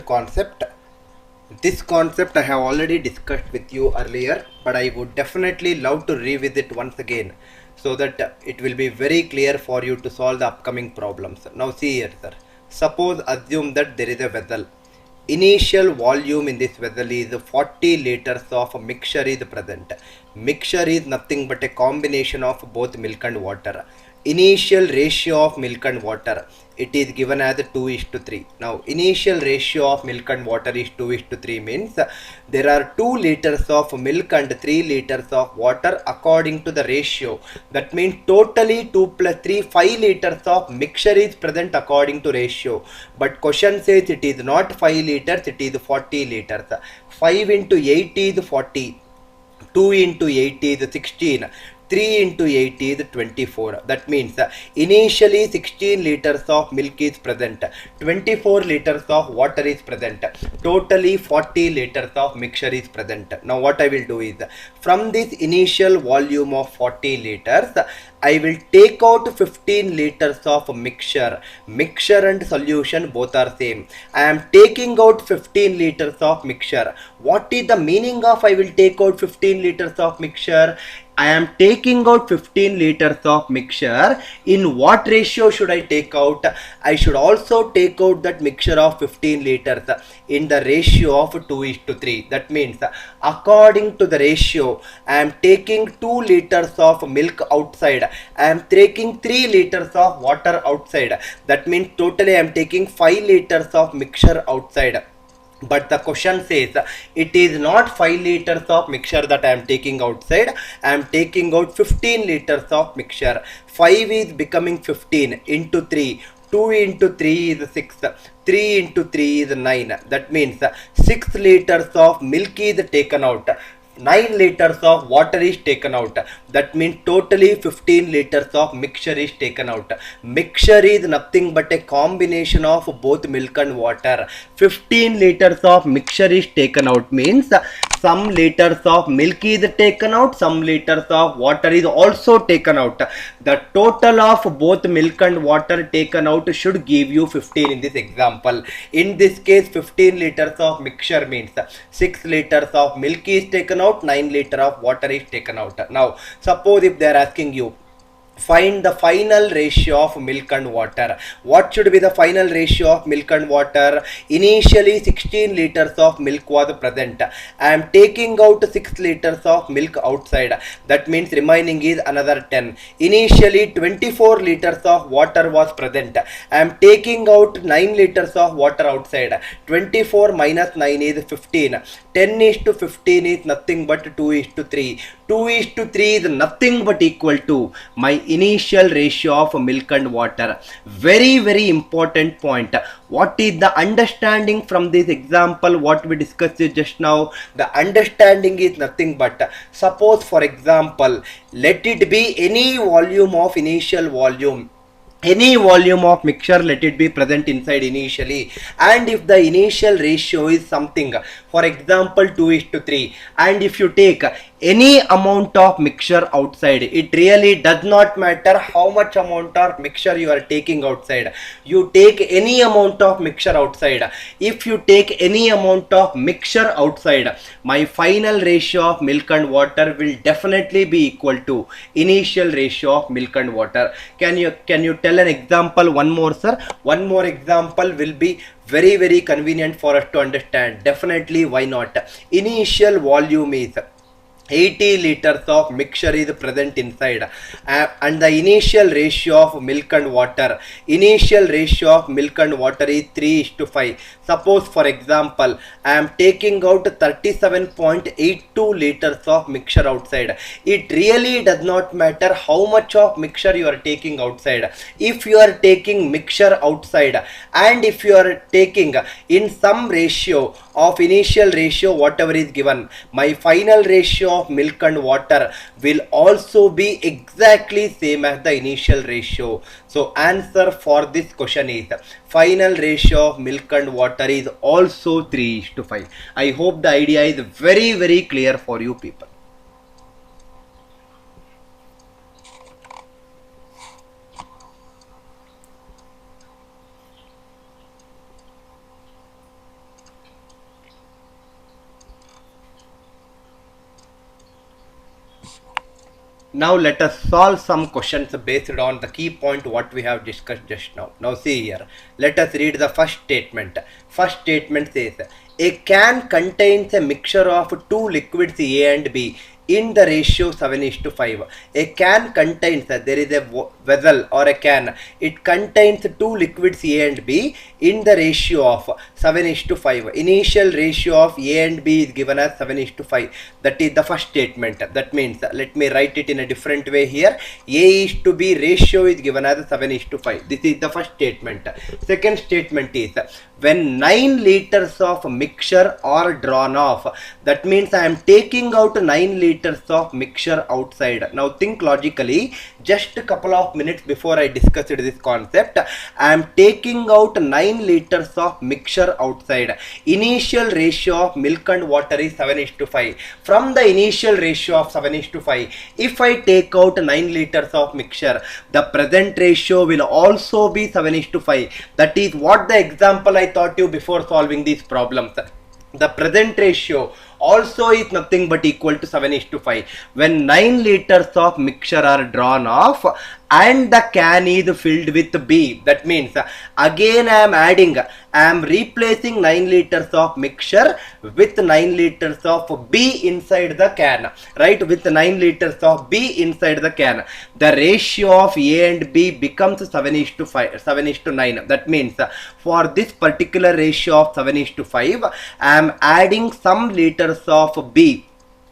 concept. This concept I have already discussed with you earlier, but I would definitely love to revisit once again so that it will be very clear for you to solve the upcoming problems. Now see here, sir. Suppose assume that there is a vessel. Initial volume in this vessel is 40 liters of mixture is present. Mixture is nothing but a combination of both milk and water. Initial ratio of milk and water, it is given as 2:3. Now initial ratio of milk and water is 2:3 means there are 2 liters of milk and 3 liters of water according to the ratio. That means totally 2 plus 3 5 liters of mixture is present according to ratio, but question says it is not 5 liters, it is 40 liters. 5 into 8 is 40, 2 into 8 is 16, 3 into 8 is 24. That means initially 16 liters of milk is present, 24 liters of water is present, totally 40 liters of mixture is present. Now what I will do is, from this initial volume of 40 liters, I will take out 15 liters of mixture. Mixture and solution both are same. I am taking out 15 liters of mixture. What is the meaning of I will take out 15 liters of mixture? I am taking out 15 liters of mixture. In what ratio should I take out? I should also take out that mixture of 15 liters in the ratio of 2:3. That means according to the ratio, I am taking 2 liters of milk outside. I am taking 3 liters of water outside. That means totally I am taking 5 liters of mixture outside. But the question says it is not 5 liters of mixture that I am taking outside. I am taking out 15 liters of mixture. 5 is becoming 15 into 3. 2 into 3 is 6. 3 into 3 is 9. That means 6 liters of milk is taken out. 9 liters of water is taken out. That means totally 15 liters of mixture is taken out. Mixture is nothing but a combination of both milk and water. 15 liters of mixture is taken out means some liters of milk is taken out, some liters of water is also taken out. The total of both milk and water taken out should give you 15 in this example. In this case, 15 liters of mixture means 6 liters of milk is taken out, 9 liters of water is taken out. Now, suppose if they are asking you, find the final ratio of milk and water. What should be the final ratio of milk and water? Initially 16 liters of milk was present. I am taking out 6 liters of milk outside. That means remaining is another 10. Initially 24 liters of water was present. I am taking out 9 liters of water outside. 24 minus 9 is 15. 10 is to 15 is nothing but 2 is to 3. 2 is to 3 is nothing but equal to my initial ratio of milk and water. Very important point. What is the understanding from this example? What we discussed just now, the understanding is nothing but, suppose for example, let it be any volume of initial volume, any volume of mixture, let it be present inside initially, and if the initial ratio is something, for example 2:3, and if you take any amount of mixture outside, it really does not matter how much amount of mixture you are taking outside. You take any amount of mixture outside. If you take any amount of mixture outside, my final ratio of milk and water will definitely be equal to initial ratio of milk and water. Can you tell an example? One more, sir. One more example will be very convenient for us to understand. Definitely, why not? Initial volume is 80 liters of mixture is present inside, and the initial ratio of milk and water, initial ratio of milk and water is 3:5. Suppose for example I am taking out 37.82 liters of mixture outside. It really does not matter how much of mixture you are taking outside. If you are taking mixture outside and if you are taking in some ratio of initial ratio whatever is given, my final ratio of milk and water will also be exactly same as the initial ratio. So answer for this question is final ratio of milk and water is also 3:5. I hope the idea is very clear for you people. Now let us solve some questions based on the key point what we have discussed just now. Now see here, let us read the first statement. First statement says, a can contains a mixture of two liquids A and B in the ratio 7:5. A can contains, there is a vessel or a can, it contains two liquids A and B in the ratio of 7:5. Initial ratio of A and B is given as 7:5. That is the first statement. That means, let me write it in a different way here. A is to B ratio is given as 7:5. This is the first statement. Second statement is, when 9 liters of mixture are drawn off, that means I am taking out 9 liters of mixture outside. Now think logically. Just a couple of minutes before I discussed this concept, I am taking out 9 liters of mixture outside. Initial ratio of milk and water is 7:5. From the initial ratio of 7:5, if I take out 9 liters of mixture, the present ratio will also be 7:5. That is what the example I taught you before solving these problems. The present ratio also is nothing but equal to 7:5. When 9 liters of mixture are drawn off and the can is filled with B, that means again I am replacing 9 liters of mixture with 9 liters of B inside the can, right? With 9 liters of B inside the can, the ratio of A and B becomes 7:5, 7:9. That means for this particular ratio of 7:5, I am adding some liters of B.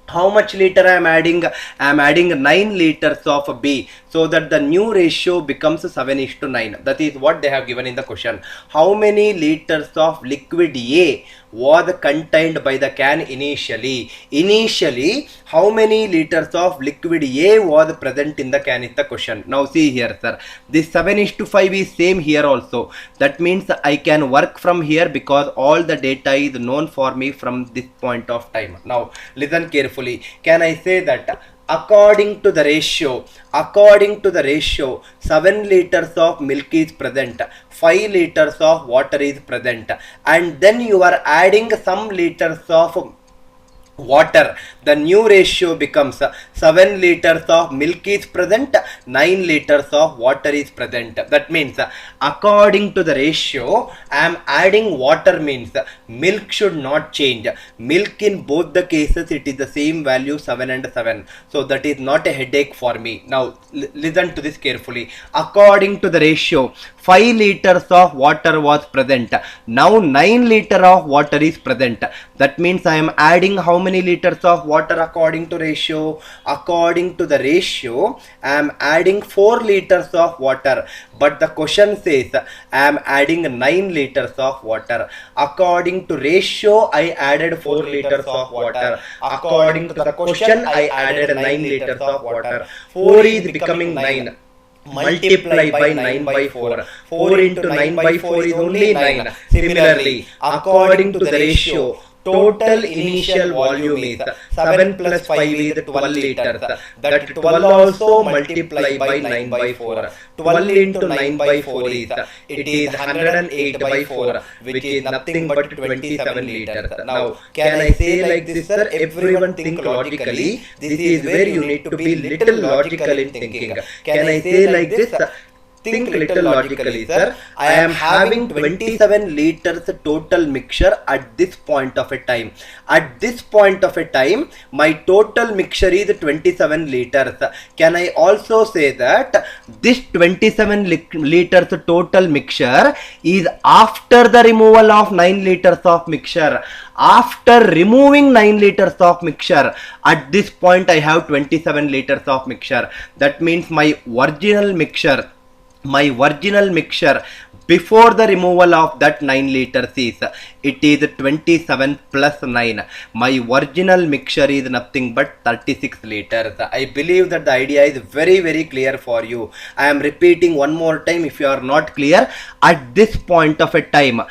How much liter I am adding? I am adding 9 liters of B, so that the new ratio becomes 7:9. That is what they have given in the question. How many liters of liquid A was contained by the can initially? Initially, how many liters of liquid A was present in the can is the question. Now see here, sir. This 7:5 is same here also. That means I can work from here because all the data is known for me from this point of time. Now listen carefully. Can I say that according to the ratio, 7 liters of milk is present, 5 liters of water is present, and then you are adding some liters of water, the new ratio becomes 7 liters of milk is present, 9 liters of water is present. That means according to the ratio, I am adding water, means milk should not change. Milk in both the cases, it is the same value, 7 and 7. So that is not a headache for me. Now listen to this carefully. According to the ratio, 5 liters of water was present. Now 9 liters of water is present. That means I am adding how many liters of water according to ratio? According to the ratio, I am adding 4 liters of water. But the question says I am adding 9 liters of water. According to ratio, I added 4 liters of water. According to the question, I added 9 liters of water. 4 is becoming 9. Multiply by 9 by 4. 4 into 9 by 4 is only 9. Similarly, according to the ratio, total initial volume is 7 plus 5 is 12 liters. That 12 also multiply by 9 by 4. 12 into 9 by 4 is, it is 108 by 4, which is nothing but 27 liters. Now, can I say like this, sir? Everyone think logically. This is where you need to be little logical in thinking. Can I say like this? Think little logically, sir. I am having 27 liters total mixture at this point of a time. At this point of a time, my total mixture is 27 liters. Can I also say that this 27 liters total mixture is after the removal of 9 liters of mixture? After removing 9 liters of mixture, at this point I have 27 liters of mixture. That means my original mixture before the removal of that 9 liters is, it is 27 plus 9. My original mixture is nothing but 36 liters. I believe that the idea is very, very clear for you. I am repeating one more time if you are not clear. At this point of a time,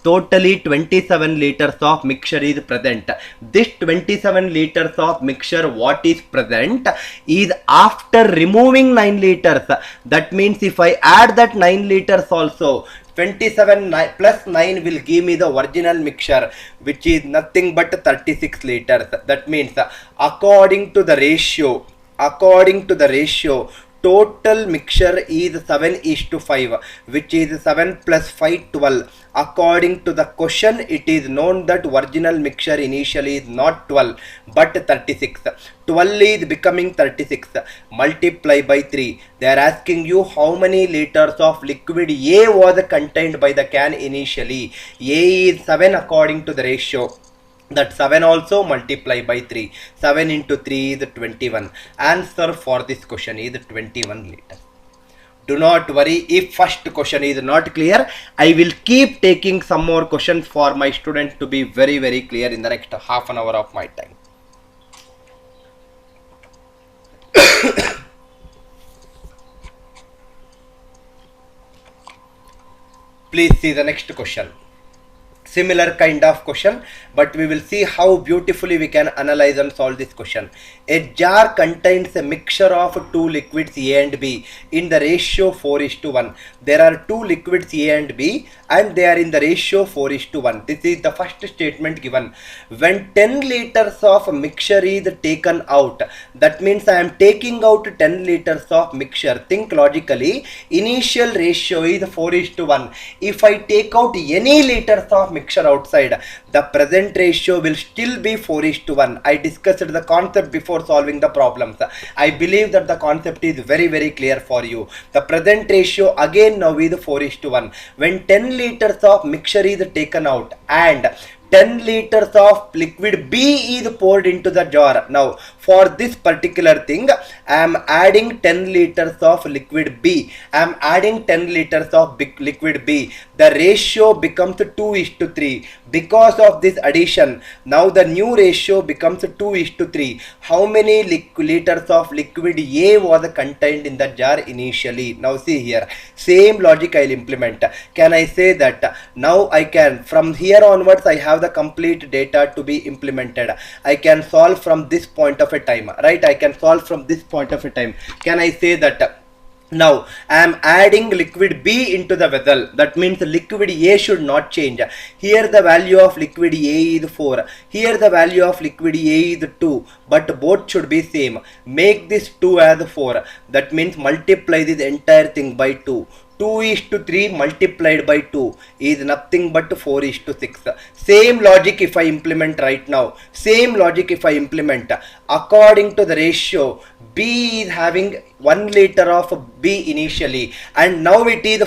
totally 27 liters of mixture is present. This 27 liters of mixture, what is present is after removing 9 liters. That means if I add that 9 liters also, 27 plus 9 will give me the original mixture, which is nothing but 36 liters. That means according to the ratio, according to the ratio, total mixture is 7:5, which is 7 plus 5, 12. According to the question, it is known that original mixture initially is not 12 but 36. 12 is becoming 36. Multiply by 3. They are asking you how many liters of liquid A was contained by the can initially. A is 7 according to the ratio. That 7 also multiply by 3. 7 into 3 is 21. Answer for this question is 21 liters. Do not worry if first question is not clear. I will keep taking some more questions for my students to be very clear in the next half an hour of my time. Please see the next question. Similar kind of question, but we will see how beautifully we can analyze and solve this question. A jar contains a mixture of two liquids A and B in the ratio 4:1. There are two liquids A and B and they are in the ratio 4:1. This is the first statement given. When 10 liters of mixture is taken out, that means I am taking out 10 liters of mixture. Think logically, initial ratio is 4:1. If I take out any liters of mixture outside, the present ratio will still be 4:1. I discussed the concept before solving the problems. I believe that the concept is very clear for you. The present ratio again now is 4:1. When 10 liters of mixture is taken out and 10 liters of liquid B is poured into the jar. Now, for this particular thing, I am adding 10 liters of liquid B. I am adding 10 liters of liquid B. The ratio becomes 2:3. Because of this addition, now the new ratio becomes 2:3. How many liters of liquid A was contained in the jar initially? Now see here, same logic I will implement. Can I say that now I can, from here onwards, I have the complete data to be implemented. I can solve from this point of a time, right? I can solve from this point of a time. Can I say that now I am adding liquid B into the vessel? That means liquid A should not change. Here the value of liquid A is 4. Here the value of liquid A is 2. But both should be same. Make this 2 as 4. That means multiply this entire thing by 2. 2:3 multiplied by 2 is nothing but 4:6. Same logic if I implement right now. Same logic if I implement. According to the ratio, B is having 1 liter of B initially and now it is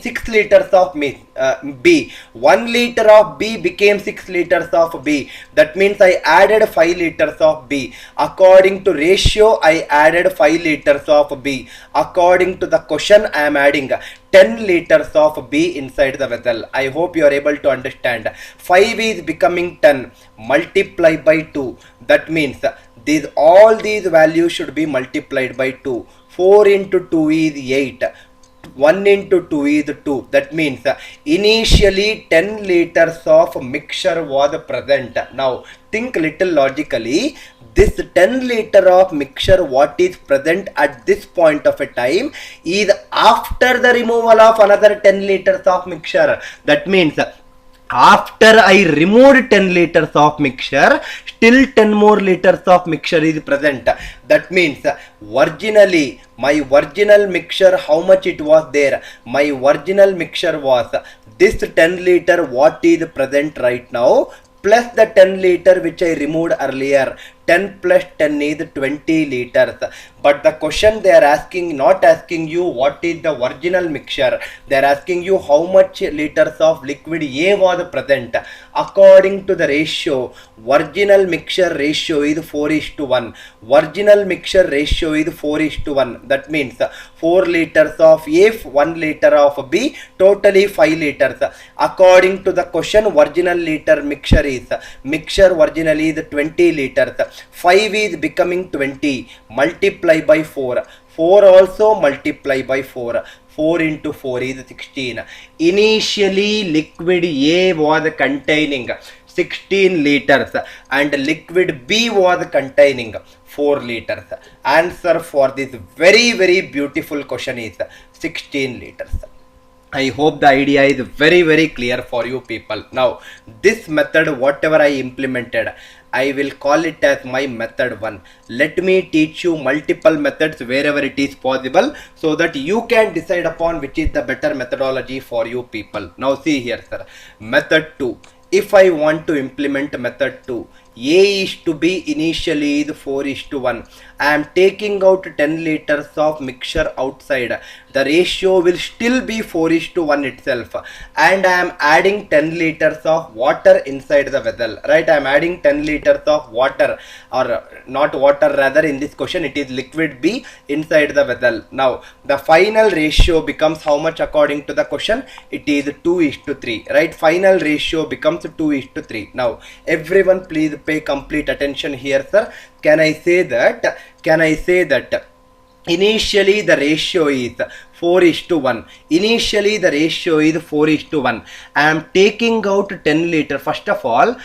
6 liters of B. 1 liter of B became 6 liters of B. That means I added 5 liters of B. According to ratio, I added 5 liters of B. According to the question, I am adding 10 liters of B inside the vessel. I hope you are able to understand. 5 is becoming 10. Multiply by 2. That means all these values should be multiplied by 2. 4 into 2 is 8. 1 into 2 is 2. That means initially 10 liters of mixture was present. Now think little logically. This 10 liter of mixture what is present at this point of a time is after the removal of another 10 liters of mixture. That means after I removed 10 liters of mixture, still 10 more liters of mixture is present. That means originally my original mixture, how much it was there? My original mixture was this 10 liter what is present right now plus the 10 liter which I removed earlier. 10 plus 10 is 20 liters. But the question they are asking, not asking you what is the original mixture. They are asking you how much liters of liquid A was present. According to the ratio, original mixture ratio is 4:1. Original mixture ratio is 4:1. That means 4 liters of A, 1 liter of B, totally 5 liters. According to the question, original liter mixture originally is 20 liters. 5 is becoming 20. Multiply by 4. 4 also multiply by 4. 4 into 4 is 16. Initially liquid A was containing 16 liters and liquid B was containing 4 liters. Answer for this very beautiful question is 16 liters. I hope the idea is very clear for you people. Now this method whatever I implemented, I will call it as my method 1. Let me teach you multiple methods wherever it is possible, so that you can decide upon which is the better methodology for you people. Now see here sir, method 2. If I want to implement method 2, A is to B initially is 4:1. I am taking out 10 liters of mixture outside. The ratio will still be 4:1 itself. And I am adding 10 liters of water inside the vessel. Right? I am adding 10 liters of water, or not water, rather in this question it is liquid B inside the vessel. Now the final ratio becomes how much according to the question? It is 2:3. Right? Final ratio becomes 2:3. Now everyone please pay complete attention here sir. Can I say that initially the ratio is 4:1. Initially the ratio is 4:1. I am taking out 10 liter. First of all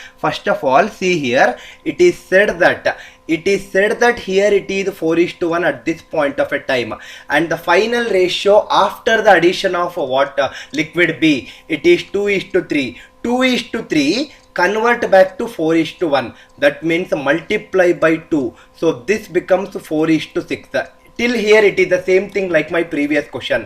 see here, it is said that here it is 4:1 at this point of a time, and the final ratio after the addition of water liquid B, it is 2:3. 2:3 convert back to 4:1. That means multiply by 2. So this becomes 4:6. Till here it is the same thing like my previous question.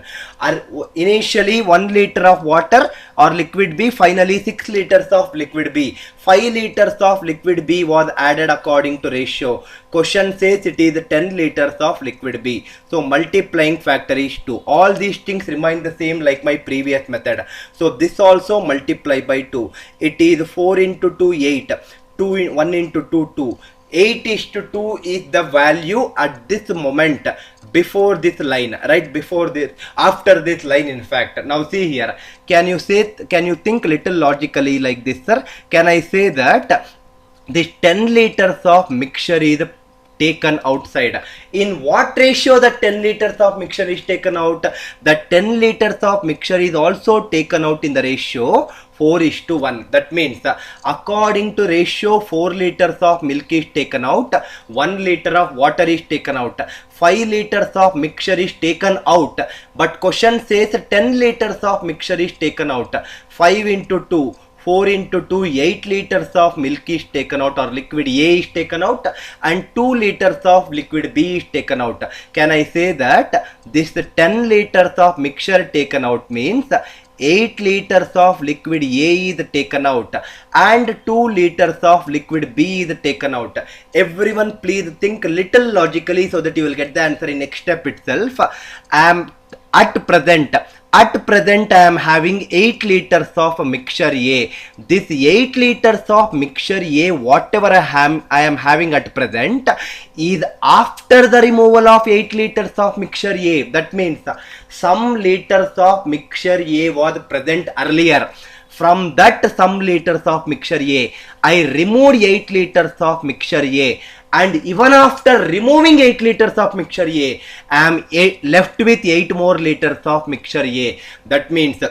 Initially 1 liter of water or liquid B, finally 6 liters of liquid B. 5 liters of liquid B was added according to ratio. Question says it is 10 liters of liquid B. So multiplying factor is 2. All these things remain the same like my previous method. So this also multiply by 2. It is 4 into 2, 8. 1 into 2, 2. 8:2 is the value at this moment before this line, right? Before this, after this line, in fact. Now see here, can you think little logically like this, sir? Can I say that this 10 liters of mixture is taken outside? In what ratio the 10 liters of mixture is taken out? The 10 liters of mixture is also taken out in the ratio 4:1. That means according to ratio 4 liters of milk is taken out, 1 liter of water is taken out, 5 liters of mixture is taken out, but question says 10 liters of mixture is taken out. 5 into 2, 4 into 2, 8 liters of milk is taken out, or liquid A is taken out, and 2 liters of liquid B is taken out. Can I say that this 10 liters of mixture taken out means 8 liters of liquid A is taken out and 2 liters of liquid B is taken out? Everyone please think little logically so that you will get the answer in next step itself. At present I am having 8 liters of mixture A. This 8 liters of mixture A, whatever I am having at present, is after the removal of 8 liters of mixture A. That means some liters of mixture A was present earlier. From that some liters of mixture A, I removed 8 liters of mixture A. And even after removing 8 liters of mixture A, I am left with 8 more liters of mixture A. That means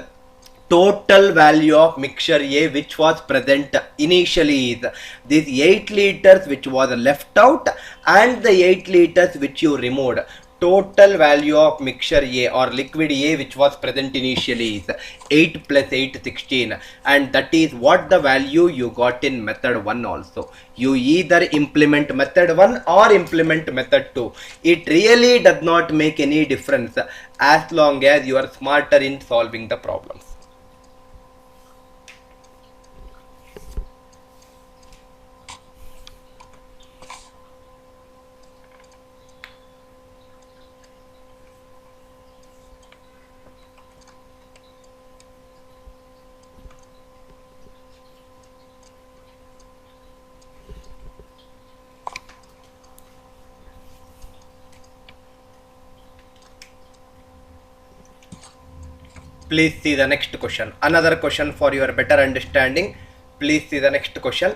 total value of mixture A which was present initially is these 8 liters which was left out and the 8 liters which you removed. Total value of mixture A or liquid A which was present initially is 8 plus 8, 16, and that is what the value you got in method 1 also. You either implement method 1 or implement method 2. It really does not make any difference as long as you are smarter in solving the problems. Please see the next question. Another question for your better understanding. Please see the next question.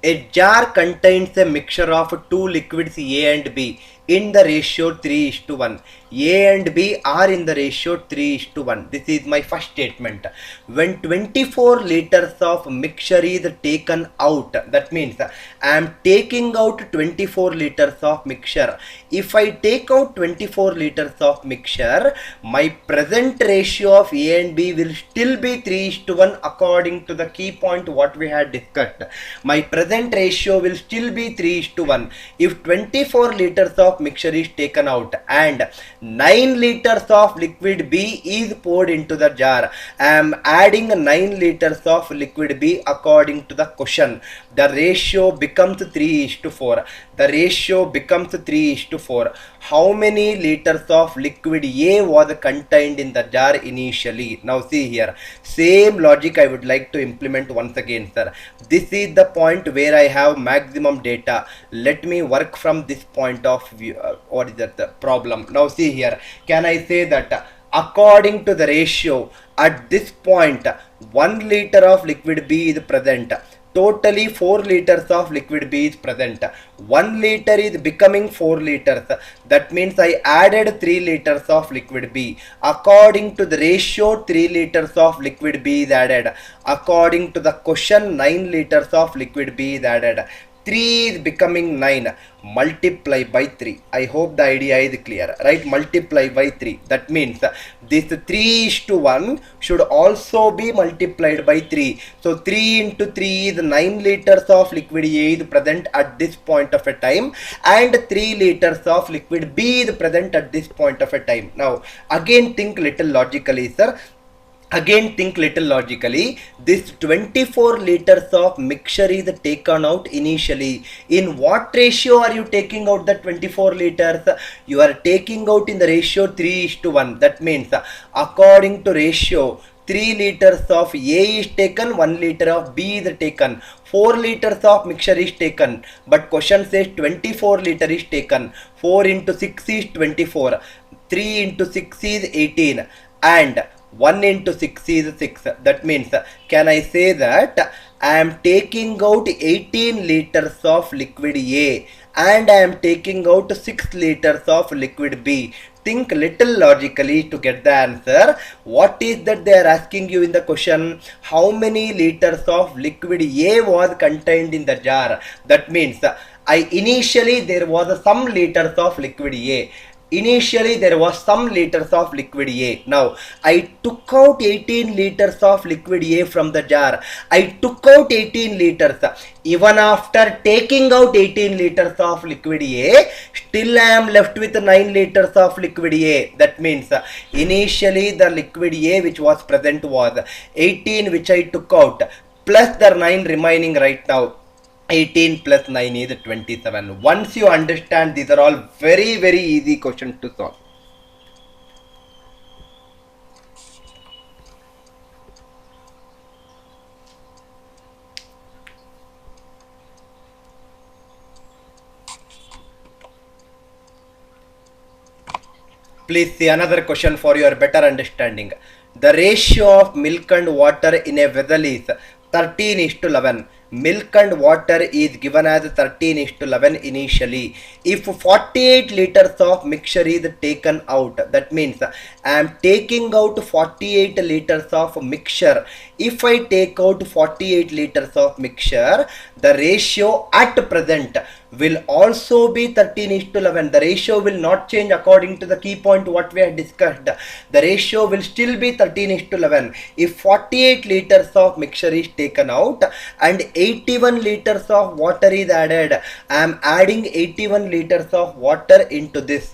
A jar contains a mixture of two liquids A and B. in the ratio 3:1. A and B are in the ratio 3:1. This is my first statement. When 24 liters of mixture is taken out, that means I am taking out 24 liters of mixture. If I take out 24 liters of mixture, my present ratio of A and B will still be 3:1 according to the key point what we had discussed. My present ratio will still be 3:1 if 24 liters of mixture is taken out and 9 liters of liquid B is poured into the jar. I am adding 9 liters of liquid B according to the question. The ratio becomes 3:4. The ratio becomes 3:4. How many liters of liquid A was contained in the jar initially? Now see here, same logic I would like to implement once again, sir. This is the point where I have maximum data. Let me work from this point of view. What is that the problem? Now see here, can I say that according to the ratio at this point 1 liter of liquid B is present, totally 4 liters of liquid B is present, 1 liter is becoming 4 liters, that means I added 3 liters of liquid B. According to the ratio 3 liters of liquid B is added. According to the question 9 liters of liquid B is added. 3 is becoming 9, multiply by 3. I hope the idea is clear, right? Multiply by 3. That means this 3:1 should also be multiplied by 3. So 3 into 3 is 9 liters of liquid A is present at this point of a time and 3 liters of liquid B is present at this point of a time. Now again think little logically, sir. Again think little logically. This 24 liters of mixture is taken out initially. In what ratio are you taking out the 24 liters? You are taking out in the ratio 3:1. That means according to ratio 3 liters of A is taken, 1 liter of B is taken, 4 liters of mixture is taken, but question says 24 liter is taken. 4 into 6 is 24, 3 into 6 is 18 and 1 into 6 is 6. That means, can I say that I am taking out 18 liters of liquid A and I am taking out 6 liters of liquid B. Think little logically to get the answer. What is that they are asking you in the question? How many liters of liquid A was contained in the jar? That means, initially there was some liters of liquid A. Initially there was some liters of liquid A. Now I took out 18 liters of liquid A from the jar. I took out 18 liters. Even after taking out 18 liters of liquid A, still I am left with 9 liters of liquid A. That means initially the liquid A which was present was 18 which I took out plus the 9 remaining right now. 18 plus 9 is 27. Once you understand, these are all very easy questions to solve. Please see another question for your better understanding. The ratio of milk and water in a vessel is 13:11. Milk and water is given as 13:11 initially. If 48 liters of mixture is taken out, that means I am taking out 48 liters of mixture. If I take out 48 liters of mixture, the ratio at present will also be 13:11. The ratio will not change according to the key point what we have discussed. The ratio will still be 13:11. If 48 liters of mixture is taken out and 81 liters of water is added, I am adding 81 liters of water into this.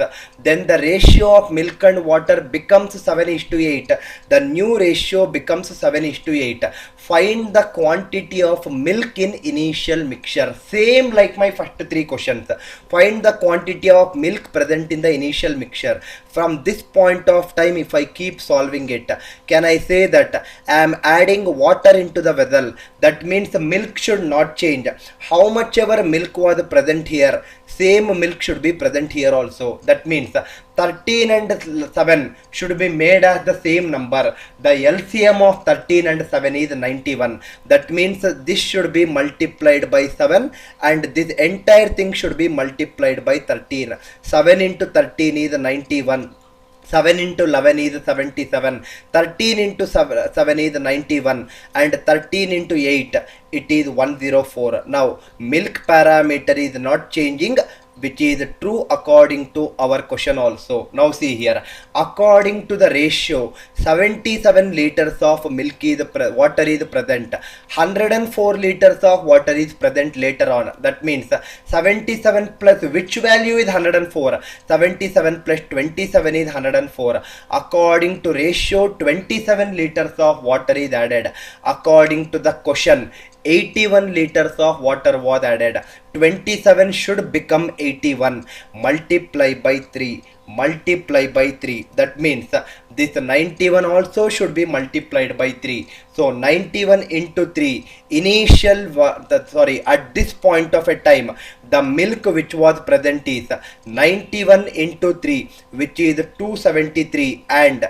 Then the ratio of milk and water becomes 7:8. The new ratio becomes 7:8. Find the quantity of milk in initial mixture. Same like my first 3 questions. Find the quantity of milk present in the initial mixture. From this point of time, if I keep solving it, can I say that I am adding water into the vessel? That means the milk should not change. How much ever milk was present here, same milk should be present here also. That means 13 and 7 should be made as the same number. The LCM of 13 and 7 is 91. That means this should be multiplied by 7 and this entire thing should be multiplied by 13. 7 into 13 is 91. 7 into 11 is 77, 13 into 7 is 91 and 13 into 8 it is 104. Now milk parameter is not changing, which is true according to our question also. Now see here, according to the ratio, 77 liters of milk is water is present, 104 liters of water is present later on. That means 77 plus which value is 104? 77 plus 27 is 104. According to ratio, 27 liters of water is added. According to the question, 81 liters of water was added. 27 should become 81. Multiply by 3. Multiply by 3. That means this 91 also should be multiplied by 3. So 91 into 3. At this point of a time, the milk which was present is 91 into 3, which is 273, and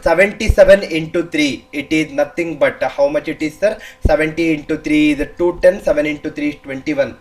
77 into 3, it is nothing but how much it is, sir? 70 into 3 is 210, 7 into 3 is 21.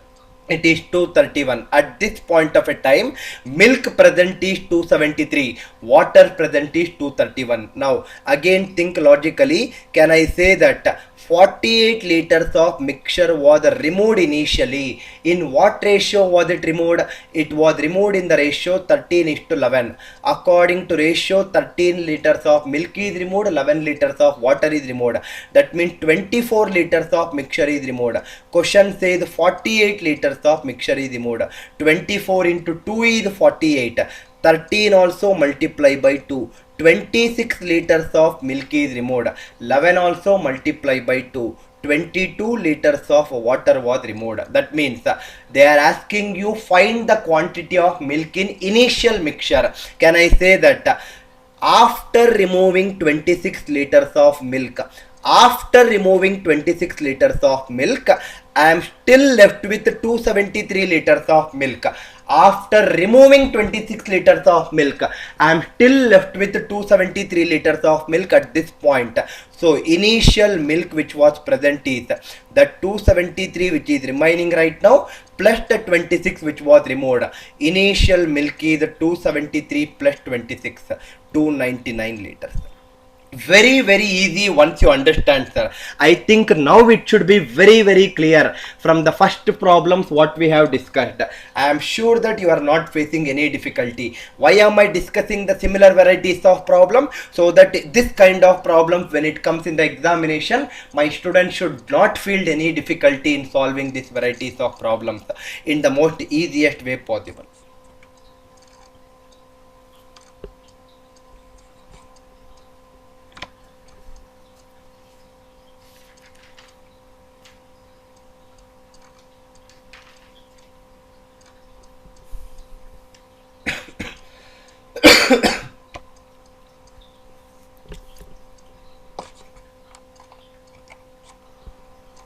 It is 231. At this point of a time, milk present is 273, water present is 231. Now again think logically, can I say that 48 liters of mixture was removed initially? In what ratio was it removed? It was removed in the ratio 13:11. According to ratio, 13 liters of milk is removed, 11 liters of water is removed. That means 24 liters of mixture is removed. Question says 48 liters of mixture is removed. 24 into 2 is 48. 13 also multiply by 2. 26 liters of milk is removed. 11 also multiply by 2. 22 liters of water was removed. That means they are asking you find the quantity of milk in initial mixture. Can I say that after removing 26 liters of milk, after removing 26 liters of milk, I am still left with 273 liters of milk. After removing 26 liters of milk, I am still left with 273 liters of milk at this point. So initial milk which was present is the 273 which is remaining right now plus the 26 which was removed. Initial milk is 273 plus 26, 299 liters. Very easy once you understand, sir. I think now it should be very clear from the first problems what we have discussed. I am sure that you are not facing any difficulty. Why am I discussing the similar varieties of problem? So that this kind of problems, when it comes in the examination, my students should not feel any difficulty in solving these varieties of problems in the most easiest way possible.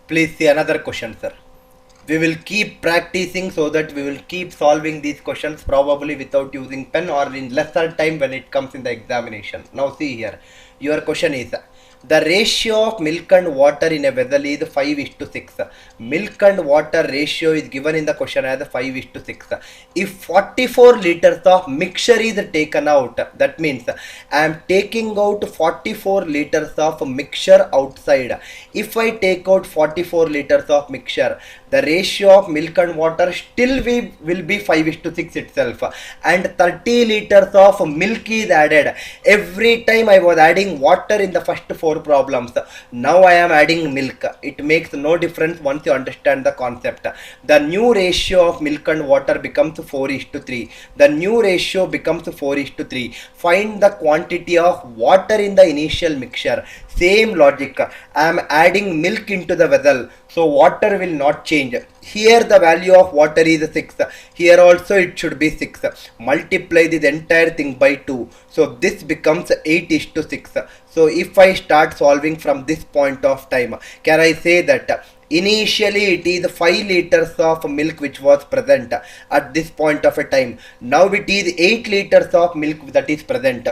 Please see another question, sir. We will keep practicing so that we will keep solving these questions probably without using pen or in lesser time when it comes in the examination. Now see here, your question is the ratio of milk and water in a vessel is 5:6. Milk and water ratio is given in the question as 5:6. If 44 liters of mixture is taken out, that means I am taking out 44 liters of mixture outside. If I take out 44 liters of mixture, the ratio of milk and water still will be 5:6 itself, and 30 liters of milk is added. Every time I was adding water in the first 4 problems, now I am adding milk. It makes no difference once you understand the concept. The new ratio of milk and water becomes 4:3. The new ratio becomes 4:3. Find the quantity of water in the initial mixture. Same logic. I am adding milk into the vessel, so water will not change. Here the value of water is 6. Here also it should be 6. Multiply this entire thing by 2. So this becomes 8:6. So if I start solving from this point of time, can I say that Initially it is 5 liters of milk which was present at this point of a time. Now it is 8 liters of milk that is present.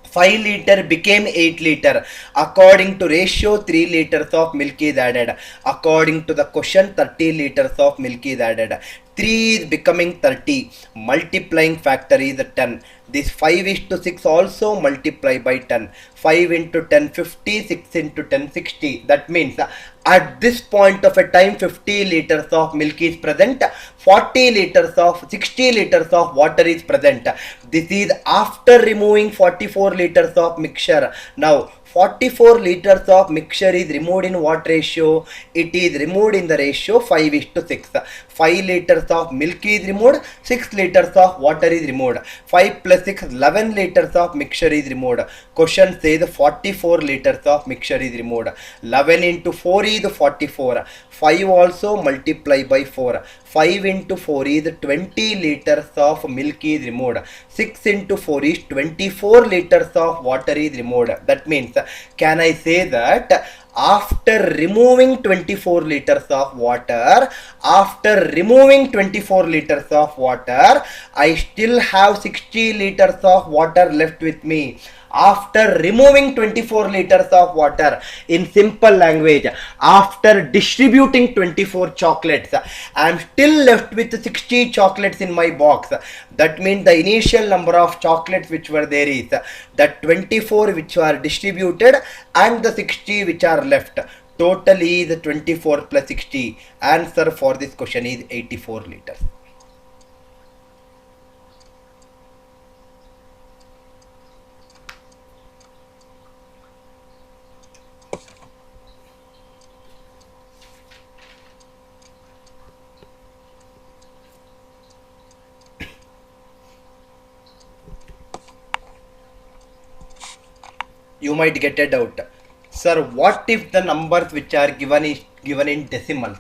5 liter became 8 liter. According to ratio, 3 liters of milk is added. According to the question, 30 liters of milk is added. 3 is becoming 30. Multiplying factor is 10. This 5 is to 6 also multiply by 10. 5 into 10 50, 6 into 10 60. That means at this point of a time 50 liters of milk is present, 40 liters of 60 liters of water is present. This is after removing 44 liters of mixture. Now 44 liters of mixture is removed in what ratio? It is removed in the ratio 5 is to 6. 5 liters of milk is removed, 6 liters of water is removed. 5 plus 6, 11 liters of mixture is removed. Question says 44 liters of mixture is removed. 11 into 4 is 44. 5 also multiply by 4. 5 into 4 is 20 liters of milk is removed. 6 into 4 is 24 liters of water is removed. That means, can I say that after removing 24 liters of water, I still have 60 liters of water left with me. After removing 24 liters of water, in simple language, after distributing 24 chocolates, I am still left with 60 chocolates in my box. That means the initial number of chocolates which were there is that 24 which are distributed and the 60 which are left. Total is 24 plus 60. Answer for this question is 84 liters. You might get a doubt, sir, what if the numbers which are given in decimals?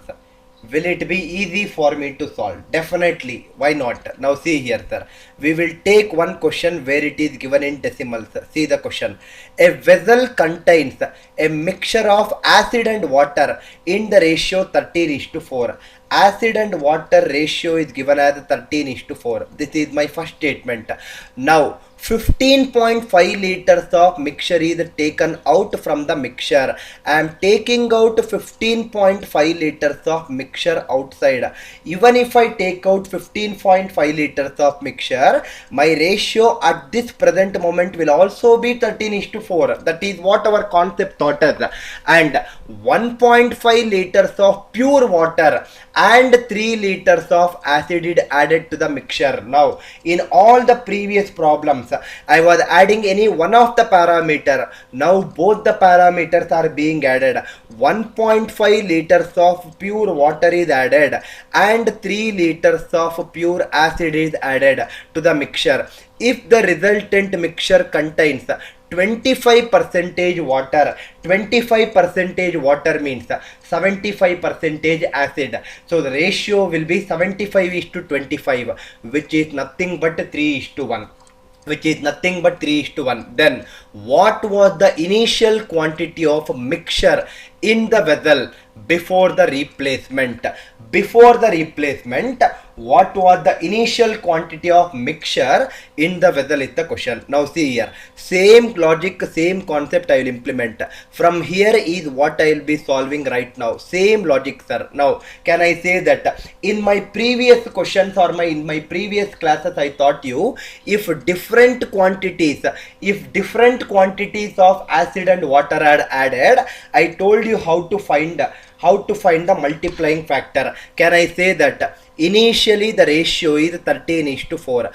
Will it be easy for me to solve? Definitely. Why not? Now see here, sir. We will take one question where it is given in decimals. See the question. A vessel contains a mixture of acid and water in the ratio 13:4. Acid and water ratio is given as 13:4. This is my first statement. Now 15.5 liters of mixture is taken out from the mixture. I am taking out 15.5 liters of mixture outside. Even if I take out 15.5 liters of mixture, my ratio at this present moment will also be 13:4. That is what our concept taught us. And 1.5 liters of pure water and 3 liters of acid is added to the mixture. Now in all the previous problems, I was adding any one of the parameter. Now both the parameters are being added. 1.5 liters of pure water is added and 3 liters of pure acid is added to the mixture. If the resultant mixture contains 25% water, 25% water means 75% acid. So the ratio will be 75:25, which is nothing but 3:1. Then what was the initial quantity of mixture in the vessel before the replacement? What was the initial quantity of mixture in the vessel is the question. Now see here, same logic, same concept I will implement. From here is what I will be solving right now. Same logic, sir. Now can I say that in my previous questions or in my previous classes I taught you, if different quantities of acid and water are added, I told you how to find the multiplying factor. Can I say that initially the ratio is 13:4.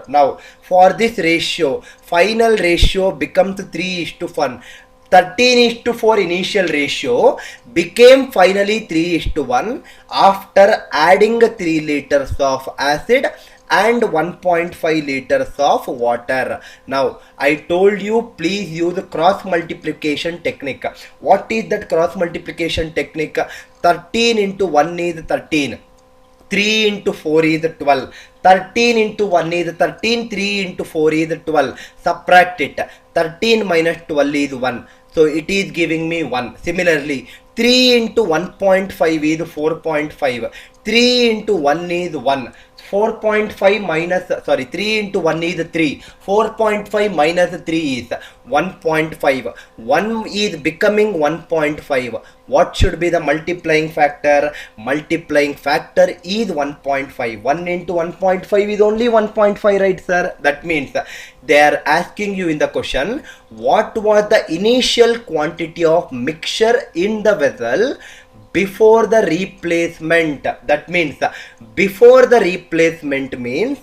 Now for this ratio, final ratio becomes 3:1. 13:4 initial ratio became finally 3:1 after adding 3 liters of acid and 1.5 liters of water. Now I told you please use cross multiplication technique. What is that cross multiplication technique? 13 into 1 is 13. 3 into 4 is 12. 13 into 1 is 13. 3 into 4 is 12. Subtract it. 13 minus 12 is 1. So it is giving me 1. Similarly, 3 into 1.5 is 4.5. 3 into 1 is 1. 4.5 minus, sorry, 3 into 1 is 3. 4.5 minus 3 is 1.5. 1 is becoming 1.5. What should be the multiplying factor? Multiplying factor is 1.5. 1 into 1.5 is only 1.5, right, sir? That means they are asking you in the question, what was the initial quantity of mixture in the vessel before the replacement? That means before the replacement means,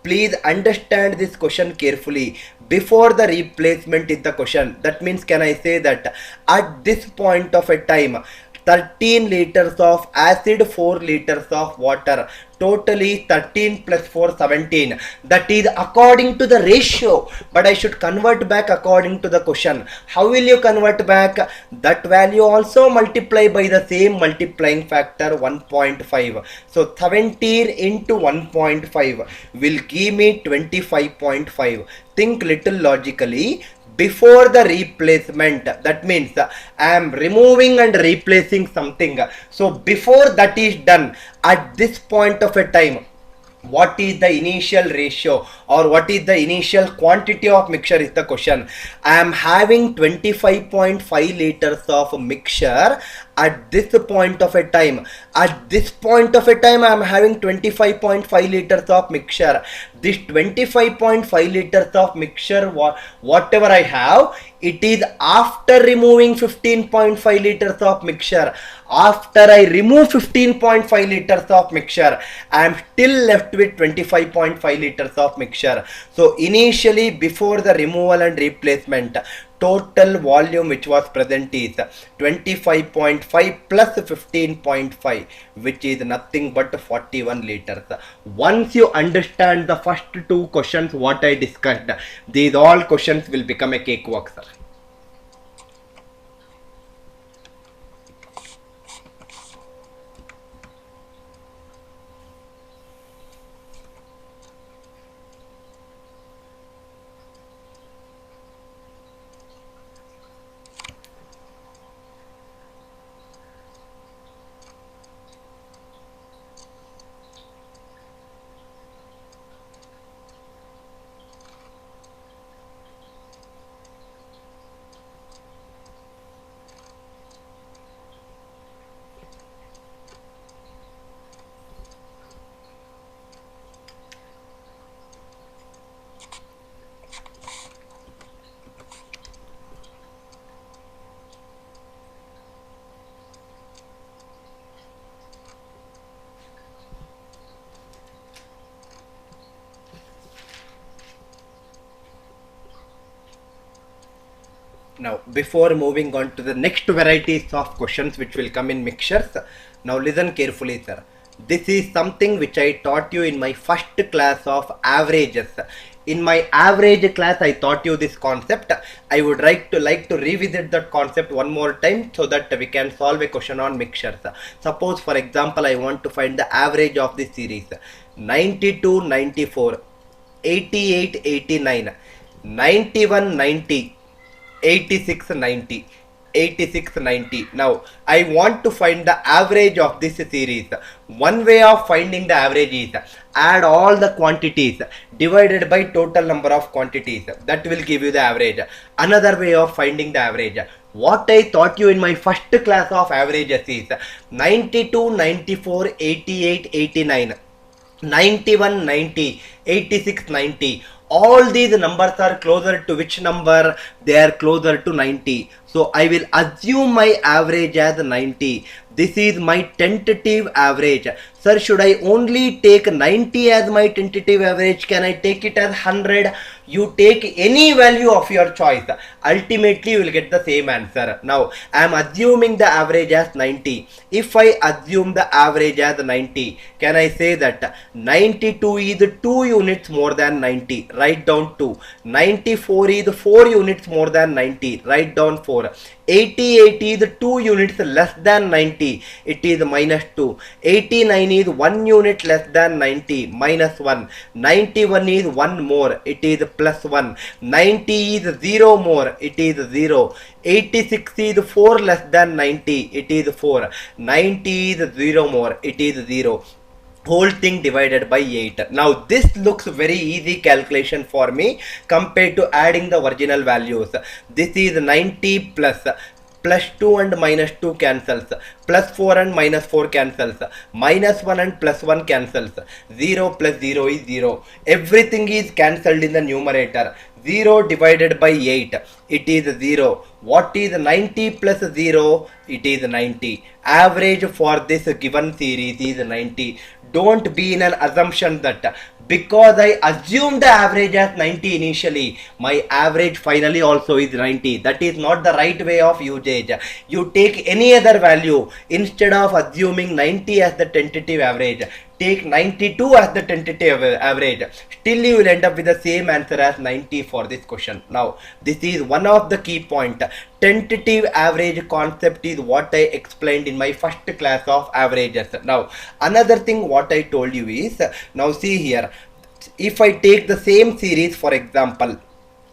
please understand this question carefully. Before the replacement is the question. That means, can I say that at this point of a time, 13 liters of acid, 4 liters of water, totally 13 plus 4, 17. That is according to the ratio, but I should convert back according to the question. How will you convert back? That value also multiply by the same multiplying factor 1.5. So 17 into 1.5 will give me 25.5. Think little logically. Before the replacement, that means I am removing and replacing something. So before that is done, at this point of a time, what is the initial ratio or what is the initial quantity of mixture is the question. I am having 25.5 liters of mixture at this point of a time. At this point of a time, I am having 25.5 liters of mixture. This 25.5 liters of mixture, whatever I have, it is after removing 15.5 liters of mixture. After I remove 15.5 liters of mixture, I am still left with 25.5 liters of mixture. So initially, before the removal and replacement, total volume which was present is 25.5 plus 15.5, which is nothing but 41 liters. Once you understand the first two questions what I discussed, these all questions will become a cakewalk, sir. Now, before moving on to the next varieties of questions which will come in mixtures, now listen carefully, sir. This is something which I taught you in my first class of averages. In my average class, I taught you this concept. I would like to revisit that concept one more time so that we can solve a question on mixtures. Suppose, for example, I want to find the average of this series: 92, 94, 88, 89, 91, 90. 86, 90, 86, 90. Now I want to find the average of this series. One way of finding the average is add all the quantities divided by total number of quantities. That will give you the average. Another way of finding the average, what I taught you in my first class of averages, is 92, 94, 88, 89, 91, 90, 86, 90. All these numbers are closer to which number? They are closer to 90. So I will assume my average as 90. This is my tentative average. Sir, should I only take 90 as my tentative average? Can I take it as 100? You take any value of your choice. Ultimately, you will get the same answer. Now, I am assuming the average as 90. If I assume the average as 90, can I say that 92 is 2 units more than 90? Write down 2. 94 is 4 units more than 90. Write down 4. 88 is 2 units less than 90. It is minus 2. 89 is 1 unit less than 90. Minus 1. 91 is 1 more. It is plus 1. 90 is 0 more, it is 0. 86 is 4 less than 90, it is 4. 90 is 0 more, it is 0. Whole thing divided by 8. Now this looks very easy calculation for me compared to adding the original values. This is 90 plus 2 and minus 2 cancels, plus 4 and minus 4 cancels, minus 1 and plus 1 cancels, 0 plus 0 is 0. Everything is cancelled in the numerator. 0 divided by 8, it is 0. What is 90 plus 0? It is 90. Average for this given series is 90. Don't be in an assumption that because I assumed the average as 90 initially, my average finally also is 90. That is not the right way of usage. You take any other value instead of assuming 90 as the tentative average. Take 92 as the tentative average. Still you will end up with the same answer as 90 for this question. Now this is one of the key point. Tentative average concept is what I explained in my first class of averages. Now another thing what I told you is, now see here, if I take the same series, for example,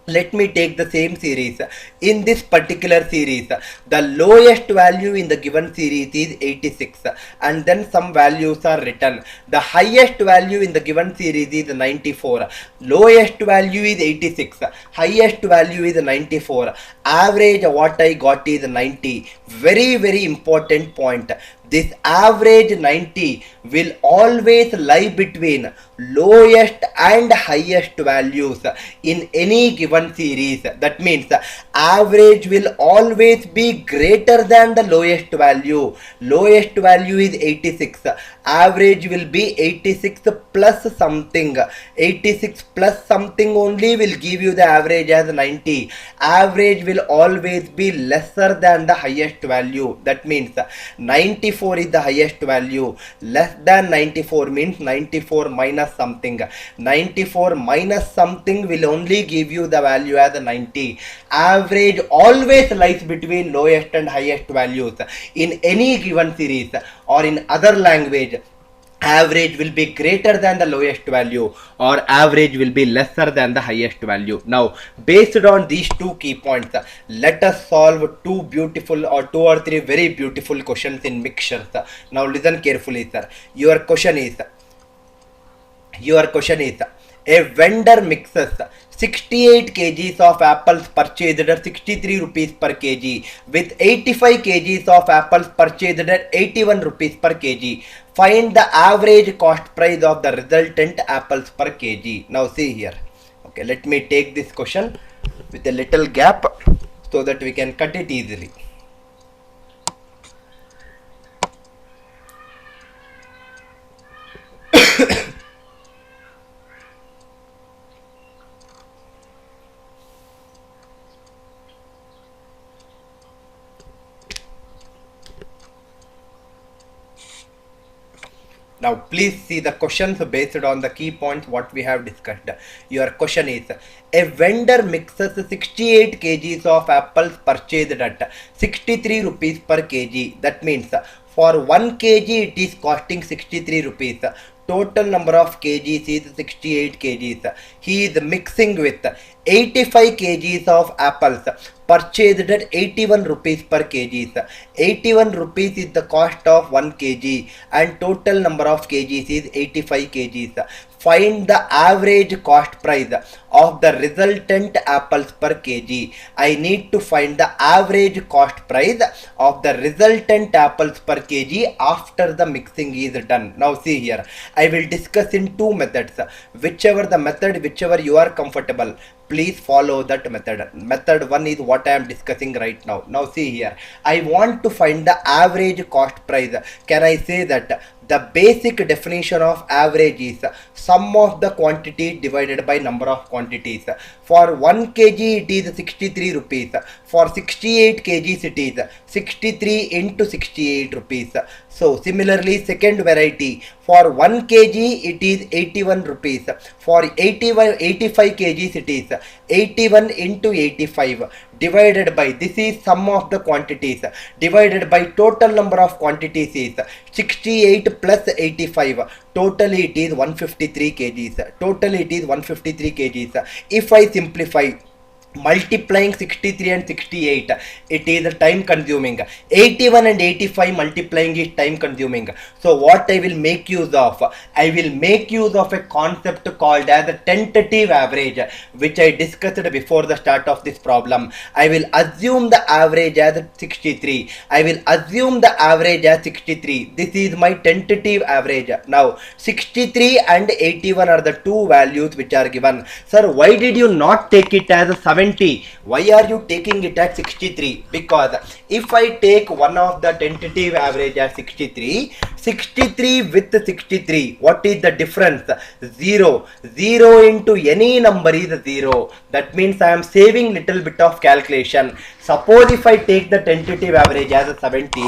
let me take the same series. In this particular series, the lowest value in the given series is 86 and then some values are written. The highest value in the given series is 94. Lowest value is 86. Highest value is 94. Average what I got is 90. Very important point. This average 90 will always lie between lowest and highest values in any given series. That means average will always be greater than the lowest value. Lowest value is 86. Average will be 86 plus something. 86 plus something only will give you the average as 90. Average will always be lesser than the highest value. That means 94 is the highest value. Less than 94 means 94 minus something. 94 minus something will only give you the value as 90. Average always lies between lowest and highest values in any given series, or in other language, average will be greater than the lowest value or average will be lesser than the highest value. Now based on these two key points, let us solve two or three very beautiful questions in mixtures. Now listen carefully, sir. Your question is a vendor mixes 68 kgs of apples purchased at 63 rupees per kg with 85 kgs of apples purchased at 81 rupees per kg. Find the average cost price of the resultant apples per kg. Now see here. Okay, let me take this question with a little gap so that we can cut it easily. Now please see the questions based on the key points what we have discussed. Your question is, a vendor mixes 68 kgs of apples purchased at 63 rupees per kg. That means for 1 kg it is costing 63 rupees. Total number of kgs is 68 kgs. He is mixing with 85 kgs of apples purchased at 81 rupees per kg. 81 rupees is the cost of 1 kg and total number of kgs is 85 kgs. Find the average cost price of the resultant apples per kg. I need to find the average cost price of the resultant apples per kg after the mixing is done. Now see here, I will discuss in two methods. Whichever you are comfortable, please follow that method. Method 1 is what I am discussing right now. Now see here, I want to find the average cost price. Can I say that the basic definition of average is sum of the quantity divided by number of quantities. For 1 kg it is 63 rupees. For 68 kgs it is 63 into 68 rupees. So similarly, second variety, for 1 kg it is 81 rupees. For 85 kgs it is 81 into 85 divided by, this is sum of the quantities, divided by total number of quantities is 68 plus 85, totally it is 153 kgs, totally it is 153 kgs. If I simplify, multiplying 63 and 68, it is time consuming. 81 and 85 multiplying is time consuming. So what I will make use of, I will make use of a concept called as a tentative average, which I discussed before the start of this problem. I will assume the average as 63. I will assume the average as 63. This is my tentative average. Now 63 and 81 are the two values which are given. Sir, why did you not take it as a 70? Why are you taking it at 63? Because if I take one of the tentative average as 63, 63 with 63, what is the difference? 0. 0 into any number is 0. That means I am saving little bit of calculation. Suppose if I take the tentative average as a 70,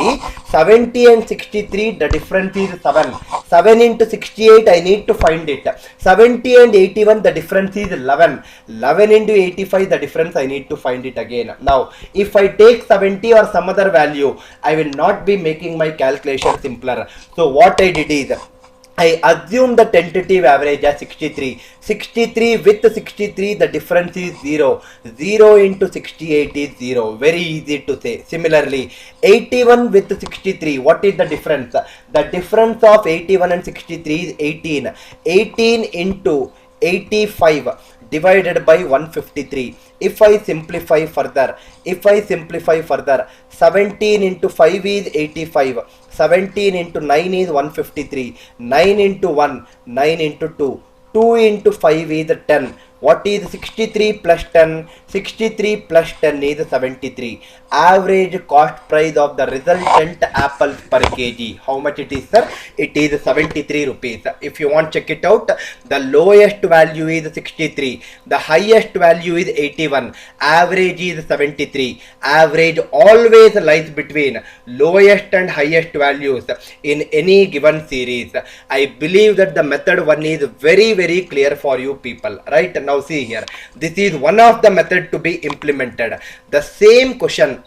70 and 63, the difference is 7. 7 into 68, I need to find it. 70 and 81, the difference is 11. 11 into 85, the difference I need to find it again. Now, if I take 70 or some other value, I will not be making my calculation simpler. So what I did is, I assume the tentative average as 63. 63 with 63, the difference is 0. 0 into 68 is 0. Very easy to say. Similarly, 81 with 63, what is the difference? The difference of 81 and 63 is 18. 18 into 85 divided by 153. If I simplify further, 17 into 5 is 85. 17 into 9 is 153. 9 into 1, 9 into 2. 2 into 5 is 10. What is 63 plus 10? 63 plus 10 is 73. Average cost price of the resultant apples per kg. How much it is, sir? It is 73 rupees. If you want, check it out. The lowest value is 63. The highest value is 81. Average is 73. Average always lies between lowest and highest values in any given series. I believe that the method 1 is very, very clear for you people, right? Now see here, this is one of the method to be implemented. The same question,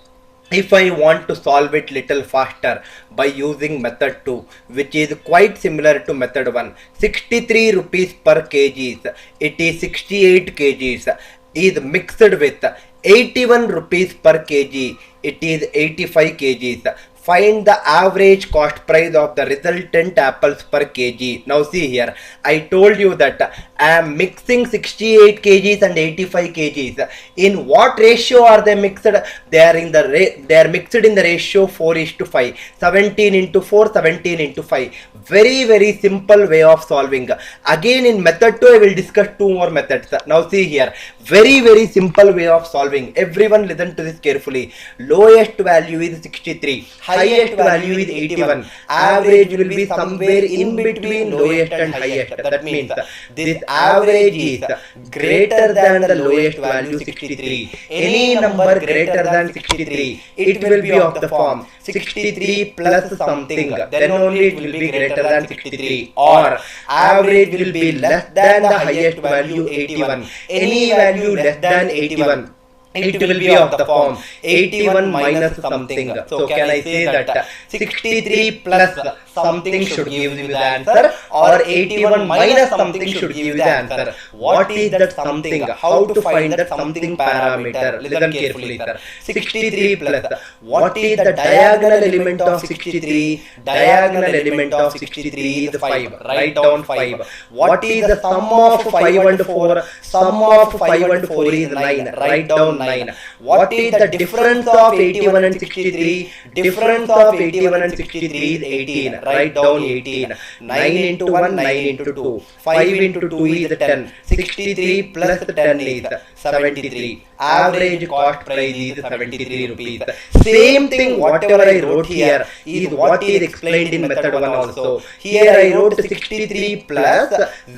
if I want to solve it little faster by using method 2, which is quite similar to method 1, 63 rupees per kgs, it is 68 kgs, is mixed with 81 rupees per kg, it is 85 kgs. Find the average cost price of the resultant apples per kg. Now see here, I told you that I am mixing 68 kgs and 85 kgs. In what ratio are they mixed? They are mixed in the ratio 4:5. 17 into 4, 17 into 5. Very, very simple way of solving. Again in method 2, I will discuss 2 more methods. Now see here, very, very simple way of solving. Everyone listen to this carefully. Lowest value is 63. Highest value is 81. Average will be somewhere in between lowest and highest. That means this average is greater than the lowest value 63. Any number greater than 63, it will be of the form 63 plus something. Then only it will be greater than 63. Or average will be less than the highest value 81. Any value less than 81, it will be of the form 81 minus something. So can I say that 63 plus something should give you the answer, or 81 minus something should give you the answer? What is that something? How to find that something parameter? Listen carefully, sir. 63 plus, what is the diagonal element of 63? Diagonal element of 63 is 5. Write down 5. What is the sum of 5 and 4? Sum of 5 and 4 is 9. Write down 9. What is the difference of 81 and 63? Difference of 81 and 63 is 18. Write down 18. 9 into 1, 9 into 2. 5 into 2 is 10. 63 plus 10 is 73. Average cost price is 73 rupees. Same thing whatever I wrote here is what is explained in method 1 also. Here I wrote 63 plus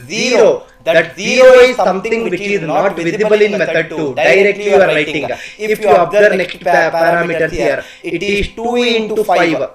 0. That 0 is something which is not visible in method 2. Directly you are writing. If you observe next parameters here, it is 2 into 5.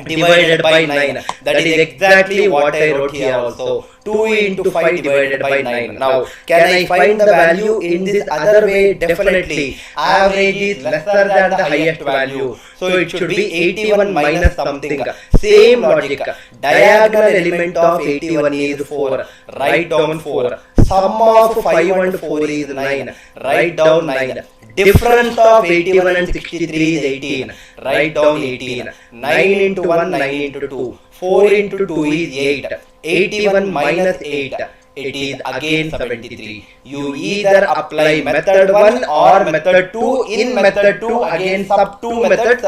divided by 9. That is exactly what I wrote here also. 2 into 5 divided by 9. Now, can I find the value in this other way? Definitely. Average is lesser than the highest value. So it should be 81 minus something. Same logic. Diagonal element of 81 is 4. Write down 4. Sum of 5 and 4 is 9. Write down 9. Difference of 81 and 63 is 18. Write down 18. 9 into 1, 9 into 2. 4 into 2 is 8. 81 minus 8. It is again 73. You either apply method 1 or method 2. In method 2, again sub 2 methods.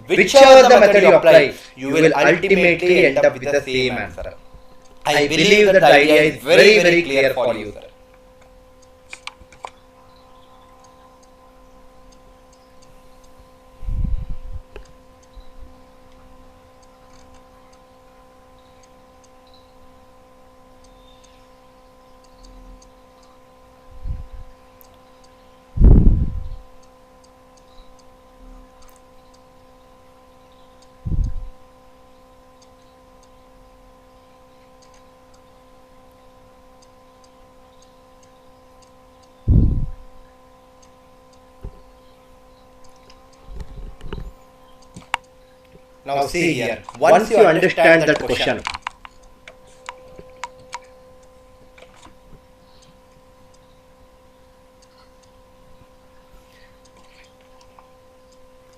Whichever the method you apply, you will ultimately end up with the same answer. I believe that the idea is very clear for you, sir. Now see here, once you understand that question,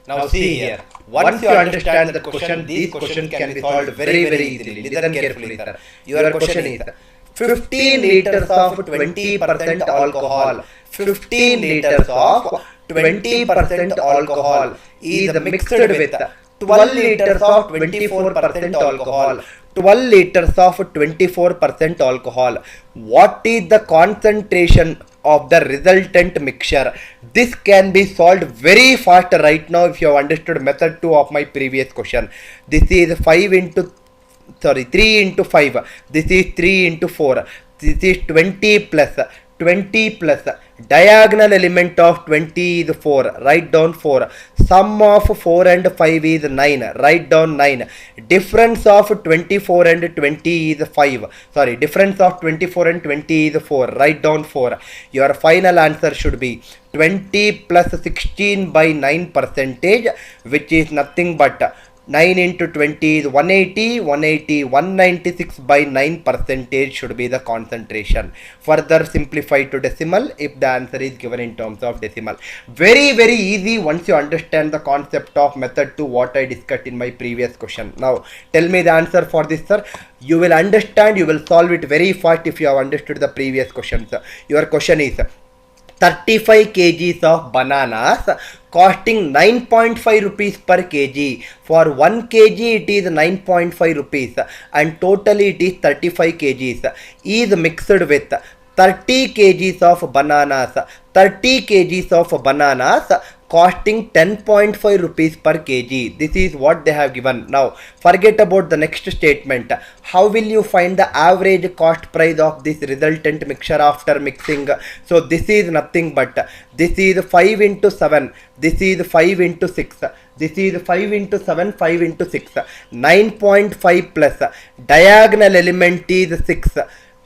now see here, once you understand the question, these questions can be solved very easily. Listen carefully, sir. Your question is 15 liters of 20% alcohol. 15 liters of 20% alcohol is mixed with 12 liters of 24% alcohol. 12 liters of 24% alcohol. What is the concentration of the resultant mixture? This can be solved very fast right now if you have understood method 2 of my previous question. This is 3 into 5. This is 3 into 4. This is 20 plus diagonal element of 20 is 4. Write down 4. Sum of 4 and 5 is 9. Write down 9. Difference of 24 and 20 is 5. Sorry, difference of 24 and 20 is 4. Write down 4. Your final answer should be 20 plus 16 by 9 percentage, which is nothing but 9 into 20 is 180, 196 by 9 percentage should be the concentration. Further simplify to decimal if the answer is given in terms of decimal. Very easy once you understand the concept of method 2 what I discussed in my previous question. Now tell me the answer for this, sir. You will understand, you will solve it very fast if you have understood the previous question, sir. Your question is 35 kgs of bananas costing 9.5 rupees per kg. For 1 kg it is 9.5 rupees and totally it is 35 kgs is mixed with 30 kgs of bananas. 30 kgs of bananas costing 10.5 rupees per kg. This is what they have given. Now forget about the next statement. How will you find the average cost price of this resultant mixture after mixing? So this is nothing but this is 5 into 7. This is 5 into 6. This is 5 into 7, 5 into 6. 9.5 plus diagonal element is 6.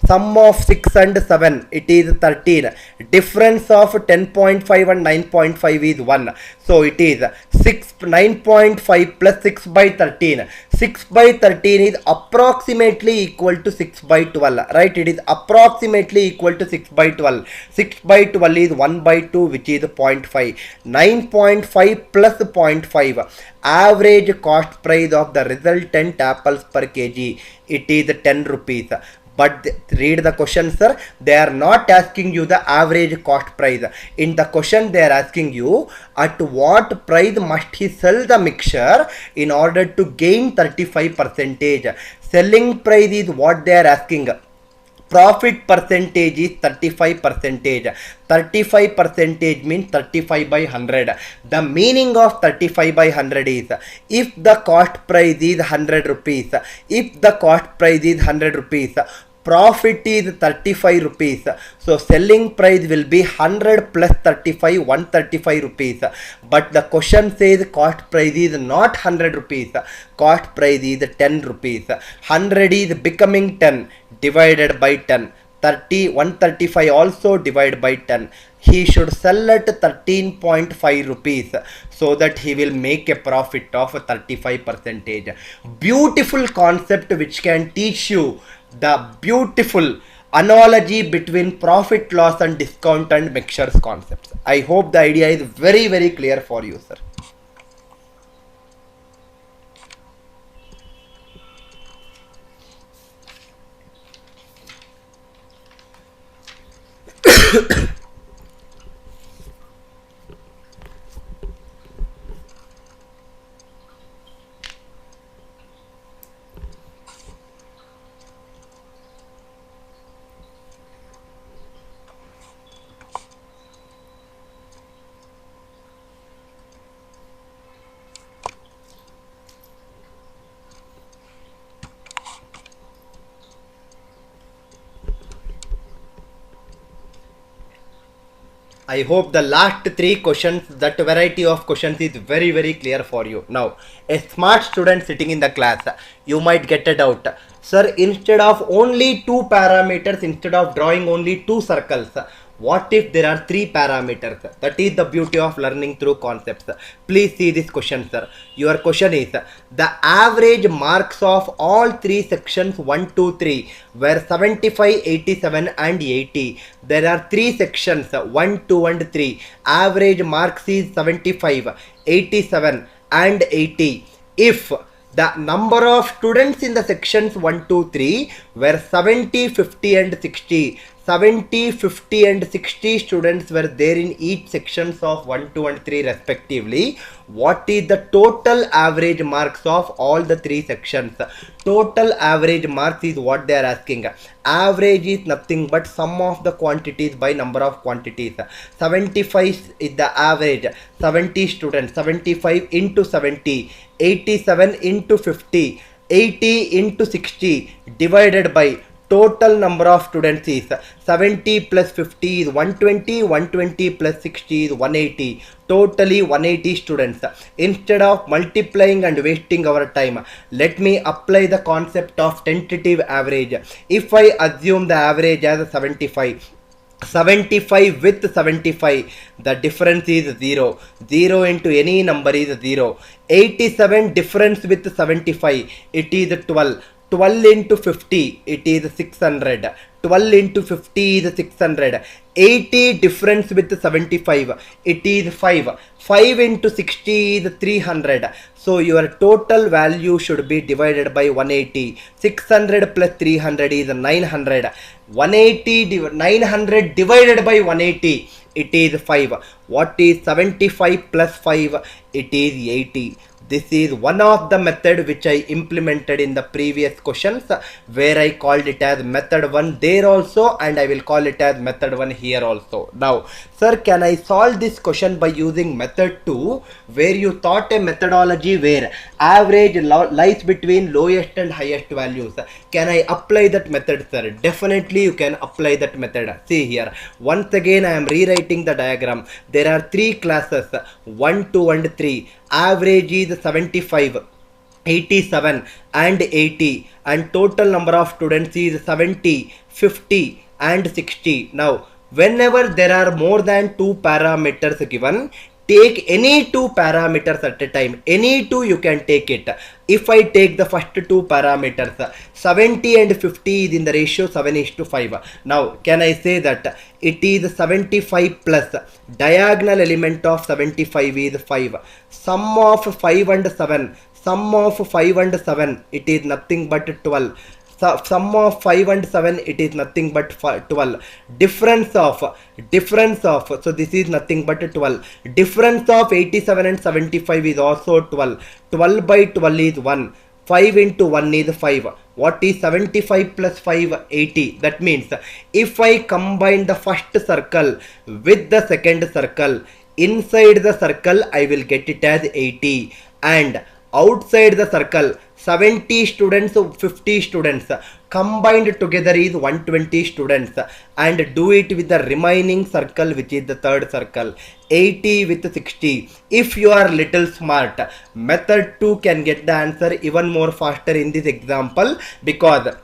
Sum of 6 and 7, it is 13. Difference of 10.5 and 9.5 is 1. So it is 9.5 plus 6 by 13. 6 by 13 is approximately equal to 6 by 12. Right? It is approximately equal to 6 by 12. 6 by 12 is 1 by 2, which is 0.5. 9.5 plus 0.5. Average cost price of the resultant apples per kg. It is 10 rupees. But read the question, sir. They are not asking you the average cost price. In the question, they are asking you at what price must he sell the mixture in order to gain 35%. Selling price is what they are asking. Profit percentage is 35%. 35% means 35 by 100. The meaning of 35 by 100 is if the cost price is 100 rupees. If the cost price is 100 rupees. profit is 35 rupees. So selling price will be 100 plus 35, 135 rupees. But the question says cost price is not 100 rupees. Cost price is 10 rupees. 100 is becoming 10 divided by 10. 135 also divided by 10. He should sell at 13.5 rupees so that he will make a profit of 35%. Beautiful concept which can teach you the beautiful analogy between profit, loss and discount and mixtures concepts. I hope the idea is very, very clear for you, sir. I hope the last three questions, that variety of questions is very, very clear for you. Now, a smart student sitting in the class, you might get a doubt. Sir, instead of only two parameters, instead of drawing only two circles, what if there are three parameters? That is the beauty of learning through concepts. Please see this question, sir. Your question is, the average marks of all three sections 1, 2, 3 were 75, 87 and 80. There are three sections 1, 2 and 3. Average marks is 75, 87 and 80. If the number of students in the sections 1, 2, 3 were 70, 50 and 60. 70, 50 and 60 students were there in each sections of 1, 2 and 3 respectively. What is the total average marks of all the three sections? Total average marks is what they are asking. Average is nothing but sum of the quantities by number of quantities. 75 is the average. 70 students. 75 into 70. 87 into 50. 80 into 60 divided by total number of students is 70 plus 50 is 120, 120 plus 60 is 180, totally 180 students. Instead of multiplying and wasting our time, let me apply the concept of tentative average. If I assume the average as 75, 75 with 75, the difference is 0. 0 into any number is 0. 87 difference with 75, it is 12. 12 into 50, it is 600. 12 into 50 is 600. 80 difference with 75, it is 5. 5 into 60 is 300. So your total value should be divided by 180. 600 plus 300 is 900. 900 divided by 180, it is 5. What is 75 plus 5? It is 80. This is one of the method which I implemented in the previous questions, where I called it as method 1 there also, and I will call it as method 1 here also. Now, sir, can I solve this question by using method 2, where you thought a methodology where average lies between lowest and highest values? Can I apply that method, sir? Definitely you can apply that method. See here, once again I am rewriting the diagram. There are three classes, 1, 2 and 3. Average is 75, 87 and 80, and total number of students is 70, 50 and 60. Now, whenever there are more than two parameters given, take any two parameters at a time. Any two you can take it. If I take the first two parameters, 70 and 50 is in the ratio 7:5. Now, can I say that it is 75 plus diagonal element of 75 is 5. Sum of 5 and 7. Sum of 5 and 7, it is nothing but 12. So, sum of 5 and 7, it is nothing but 12. Difference of, so this is nothing but 12. Difference of 87 and 75 is also 12. 12 by 12 is 1. 5 into 1 is 5. What is 75 plus 5? 80. That means if I combine the first circle with the second circle, inside the circle I will get it as 80. And outside the circle 70 students, 50 students, combined together is 120 students, and do it with the remaining circle, which is the third circle, 80 with 60. If you are little smart, method 2 can get the answer even more faster in this example, because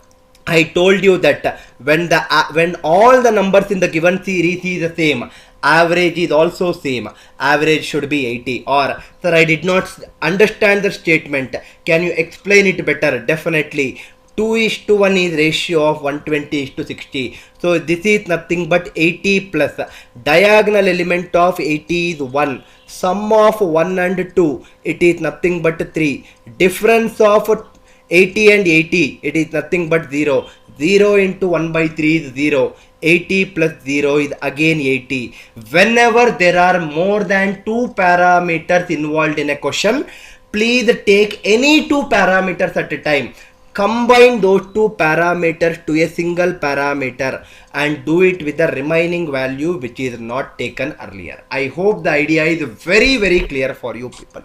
I told you that when all the numbers in the given series is the same, average is also same, average should be 80. Or sir, I did not understand the statement, can you explain it better? Definitely. 2:1 is ratio of 120:60. So this is nothing but 80 plus diagonal element of 80 is 1, sum of 1 and 2, it is nothing but 3, difference of 80 and 80, it is nothing but 0. 0 into 1 by 3 is 0. 80 plus 0 is again 80. Whenever there are more than 2 parameters involved in a question, please take any 2 parameters at a time. Combine those 2 parameters to a single parameter and do it with the remaining value which is not taken earlier. I hope the idea is very, very clear for you people.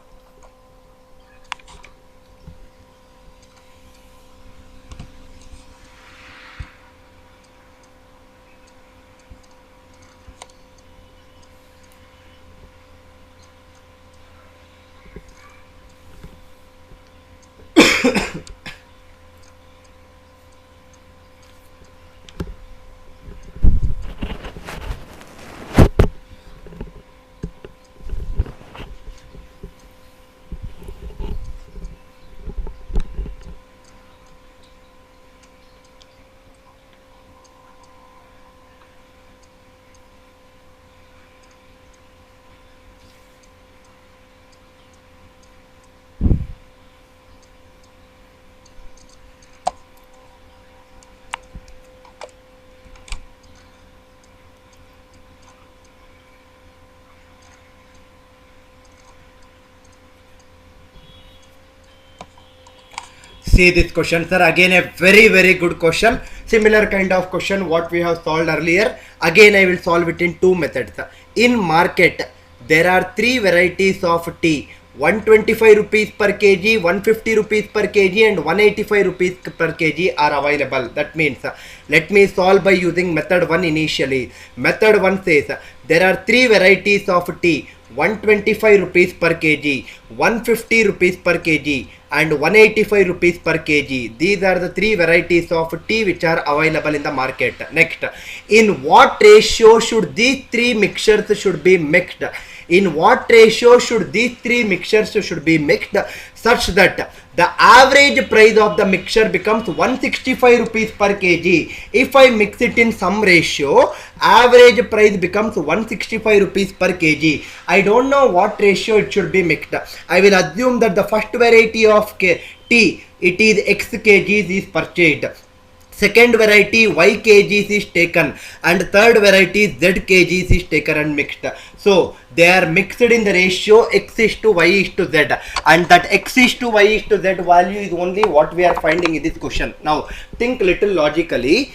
See this question, sir, again a very, very good question. Similar kind of question what we have solved earlier. Again I will solve it in 2 methods. In market there are 3 varieties of tea. 125 rupees per kg, 150 rupees per kg and 185 rupees per kg are available. That means let me solve by using method 1 initially. Method 1 says there are 3 varieties of tea. 125 rupees per kg, 150 rupees per kg and 185 rupees per kg. These are the 3 varieties of tea which are available in the market. Next, in what ratio should these 3 mixtures should be mixed? In what ratio should these 3 mixtures should be mixed such that the average price of the mixture becomes 165 rupees per kg. If I mix it in some ratio, average price becomes 165 rupees per kg. I don't know what ratio it should be mixed. I will assume that the first variety of tea, it is X kgs is purchased. Second variety Y kgs is taken and third variety Z kgs is taken and mixed. So they are mixed in the ratio X is to Y is to Z, and that X is to Y is to Z value is only what we are finding in this question. Now think little logically.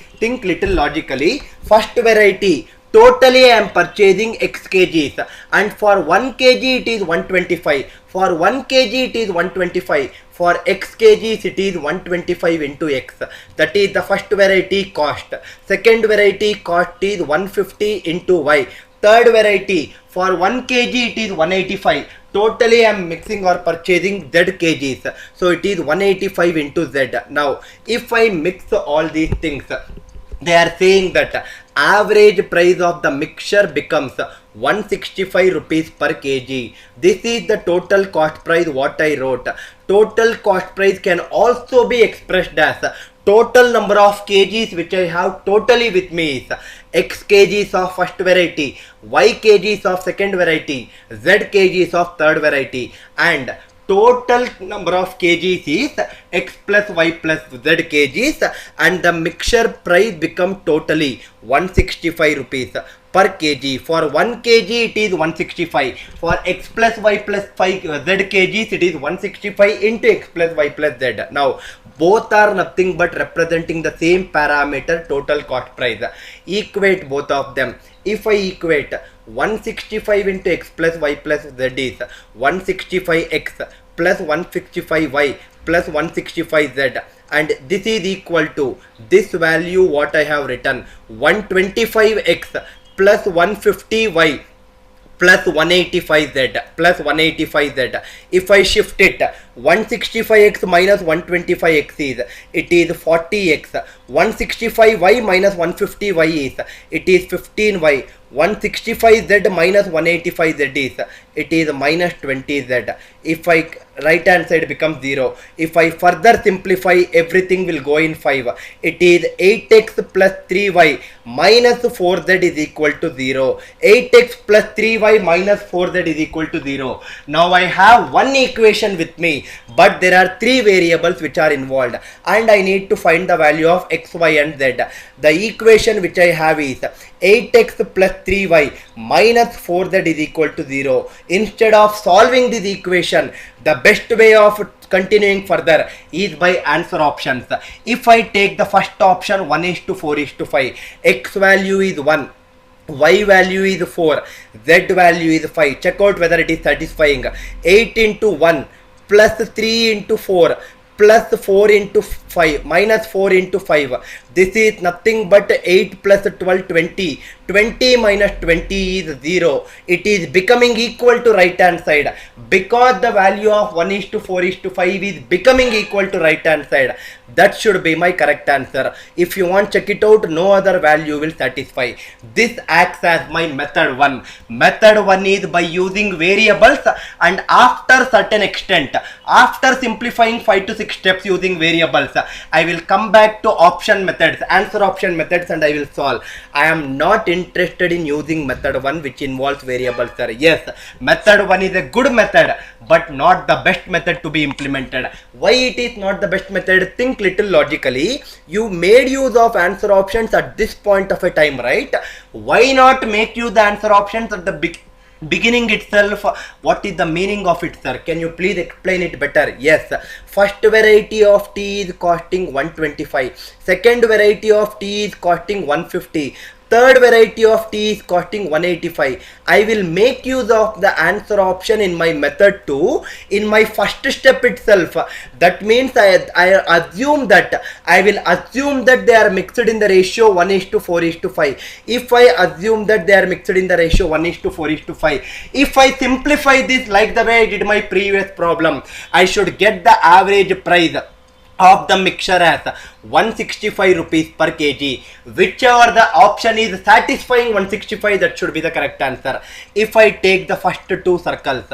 First variety, totally I am purchasing X kgs and for 1 kg it is 125. For 1 kg it is 125. For X kgs it is 125 into X. That is the first variety cost. Second variety cost is 150 into Y. Third variety, for 1 kg it is 185. Totally I am mixing or purchasing Z kgs. So it is 185 into Z. Now if I mix all these things, they are saying that average price of the mixture becomes 165 rupees per kg. This is the total cost price what I wrote. Total cost price can also be expressed as total number of kgs which I have totally with me is X kgs of first variety, Y kgs of second variety, Z kgs of third variety, and total number of kgs is X plus Y plus Z kgs, and the mixture price become totally 165 rupees per kg. For 1 kg it is 165. For X plus Y plus 5 Z kgs it is 165 into X plus Y plus Z. Now both are nothing but representing the same parameter, total cost price. Equate both of them. If I equate 165 into X plus Y plus Z is 165X plus 165y plus 165z, and this is equal to this value what I have written, 125x plus 150y plus 185z plus 185z. If I shift it, 165x minus 125x is, it is 40x. 165y minus 150y is, it is 15y. 165z minus 185z is, it is minus 20z. If I right hand side becomes 0. If I further simplify, everything will go in 5. It is 8x plus 3y minus 4z is equal to 0. 8x plus 3y minus 4z is equal to 0. Now I have one equation with me, but there are three variables which are involved, and I need to find the value of x, y and z. The equation which I have is 8x plus 3y minus 4z is equal to 0. Instead of solving this equation, the best way of continuing further is by answer options. If I take the first option, 1:4:5, x value is 1, y value is 4, z value is 5. Check out whether it is satisfying. 8 into 1 plus 3 into 4 plus 4 into 5 minus 4 into 5. This is nothing but 8 plus 12, 20. 20 minus 20 is 0. It is becoming equal to right hand side, because the value of 1:4:5 is becoming equal to right hand side. That should be my correct answer. If you want, check it out, no other value will satisfy. This acts as my method 1. Method 1 is by using variables, and after certain extent, after simplifying 5 to 6 steps using variables, I will come back to option methods, answer option methods, and I will solve. I am not interested in using method 1 which involves variables, sir. Yes, method 1 is a good method, but not the best method to be implemented. Why it is not the best method? Think little logically. You made use of answer options at this point of a time, right? Why not make use the answer options at the beginning itself? What is the meaning of it, sir? Can you please explain it better? Yes, first variety of tea is costing 125, second variety of tea is costing 150, third variety of tea is costing 185. I will make use of the answer option in my method 2 in my first step itself. That means I assume that they are mixed in the ratio 1:4:5. If I assume that they are mixed in the ratio 1:4:5, if I simplify this like the way I did my previous problem, I should get the average price of the mixture as 165 rupees per kg. Whichever the option is satisfying 165, that should be the correct answer. If I take the first two circles,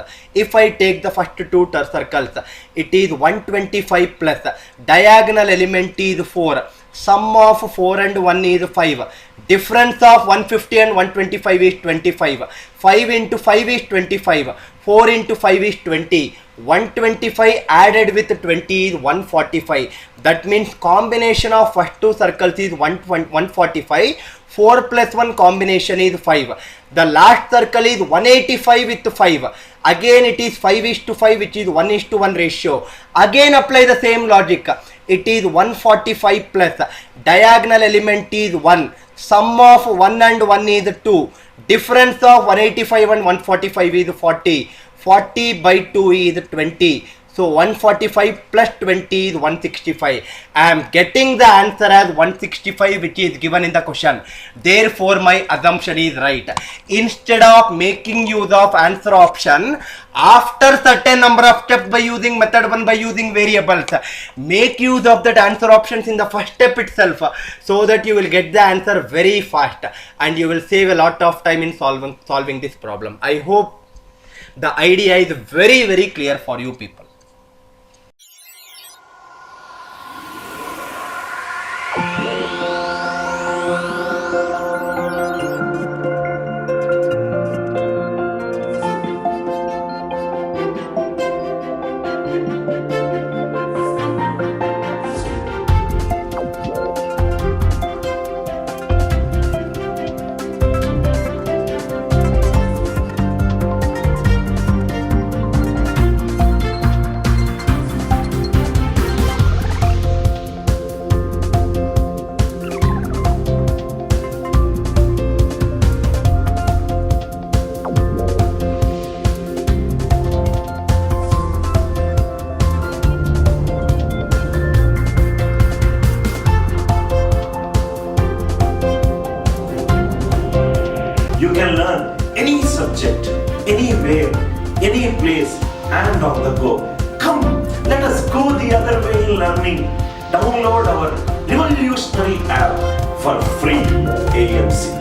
it is 125 plus diagonal element is 4. Sum of 4 and 1 is 5. Difference of 150 and 125 is 25. 5 into 5 is 25. 4 into 5 is 20. 125 added with 20 is 145. That means combination of first two circles is 145. 4 plus 1 combination is 5. The last circle is 185 with 5. Again it is 5:5, which is 1:1 ratio. Again apply the same logic. It is 145 plus diagonal element is 1. Sum of 1 and 1 is 2. Difference of 185 and 145 is 40. 40 by 2 is 20. So 145 plus 20 is 165. I am getting the answer as 165, which is given in the question. Therefore, my assumption is right. Instead of making use of answer option after certain number of steps by using method 1 by using variables, make use of that answer options in the first step itself, so that you will get the answer very fast and you will save a lot of time in solving this problem. I hope the idea is very, very clear for you people. and on the go. Come, let us go the other way in learning. Download our revolutionary app for free AMC.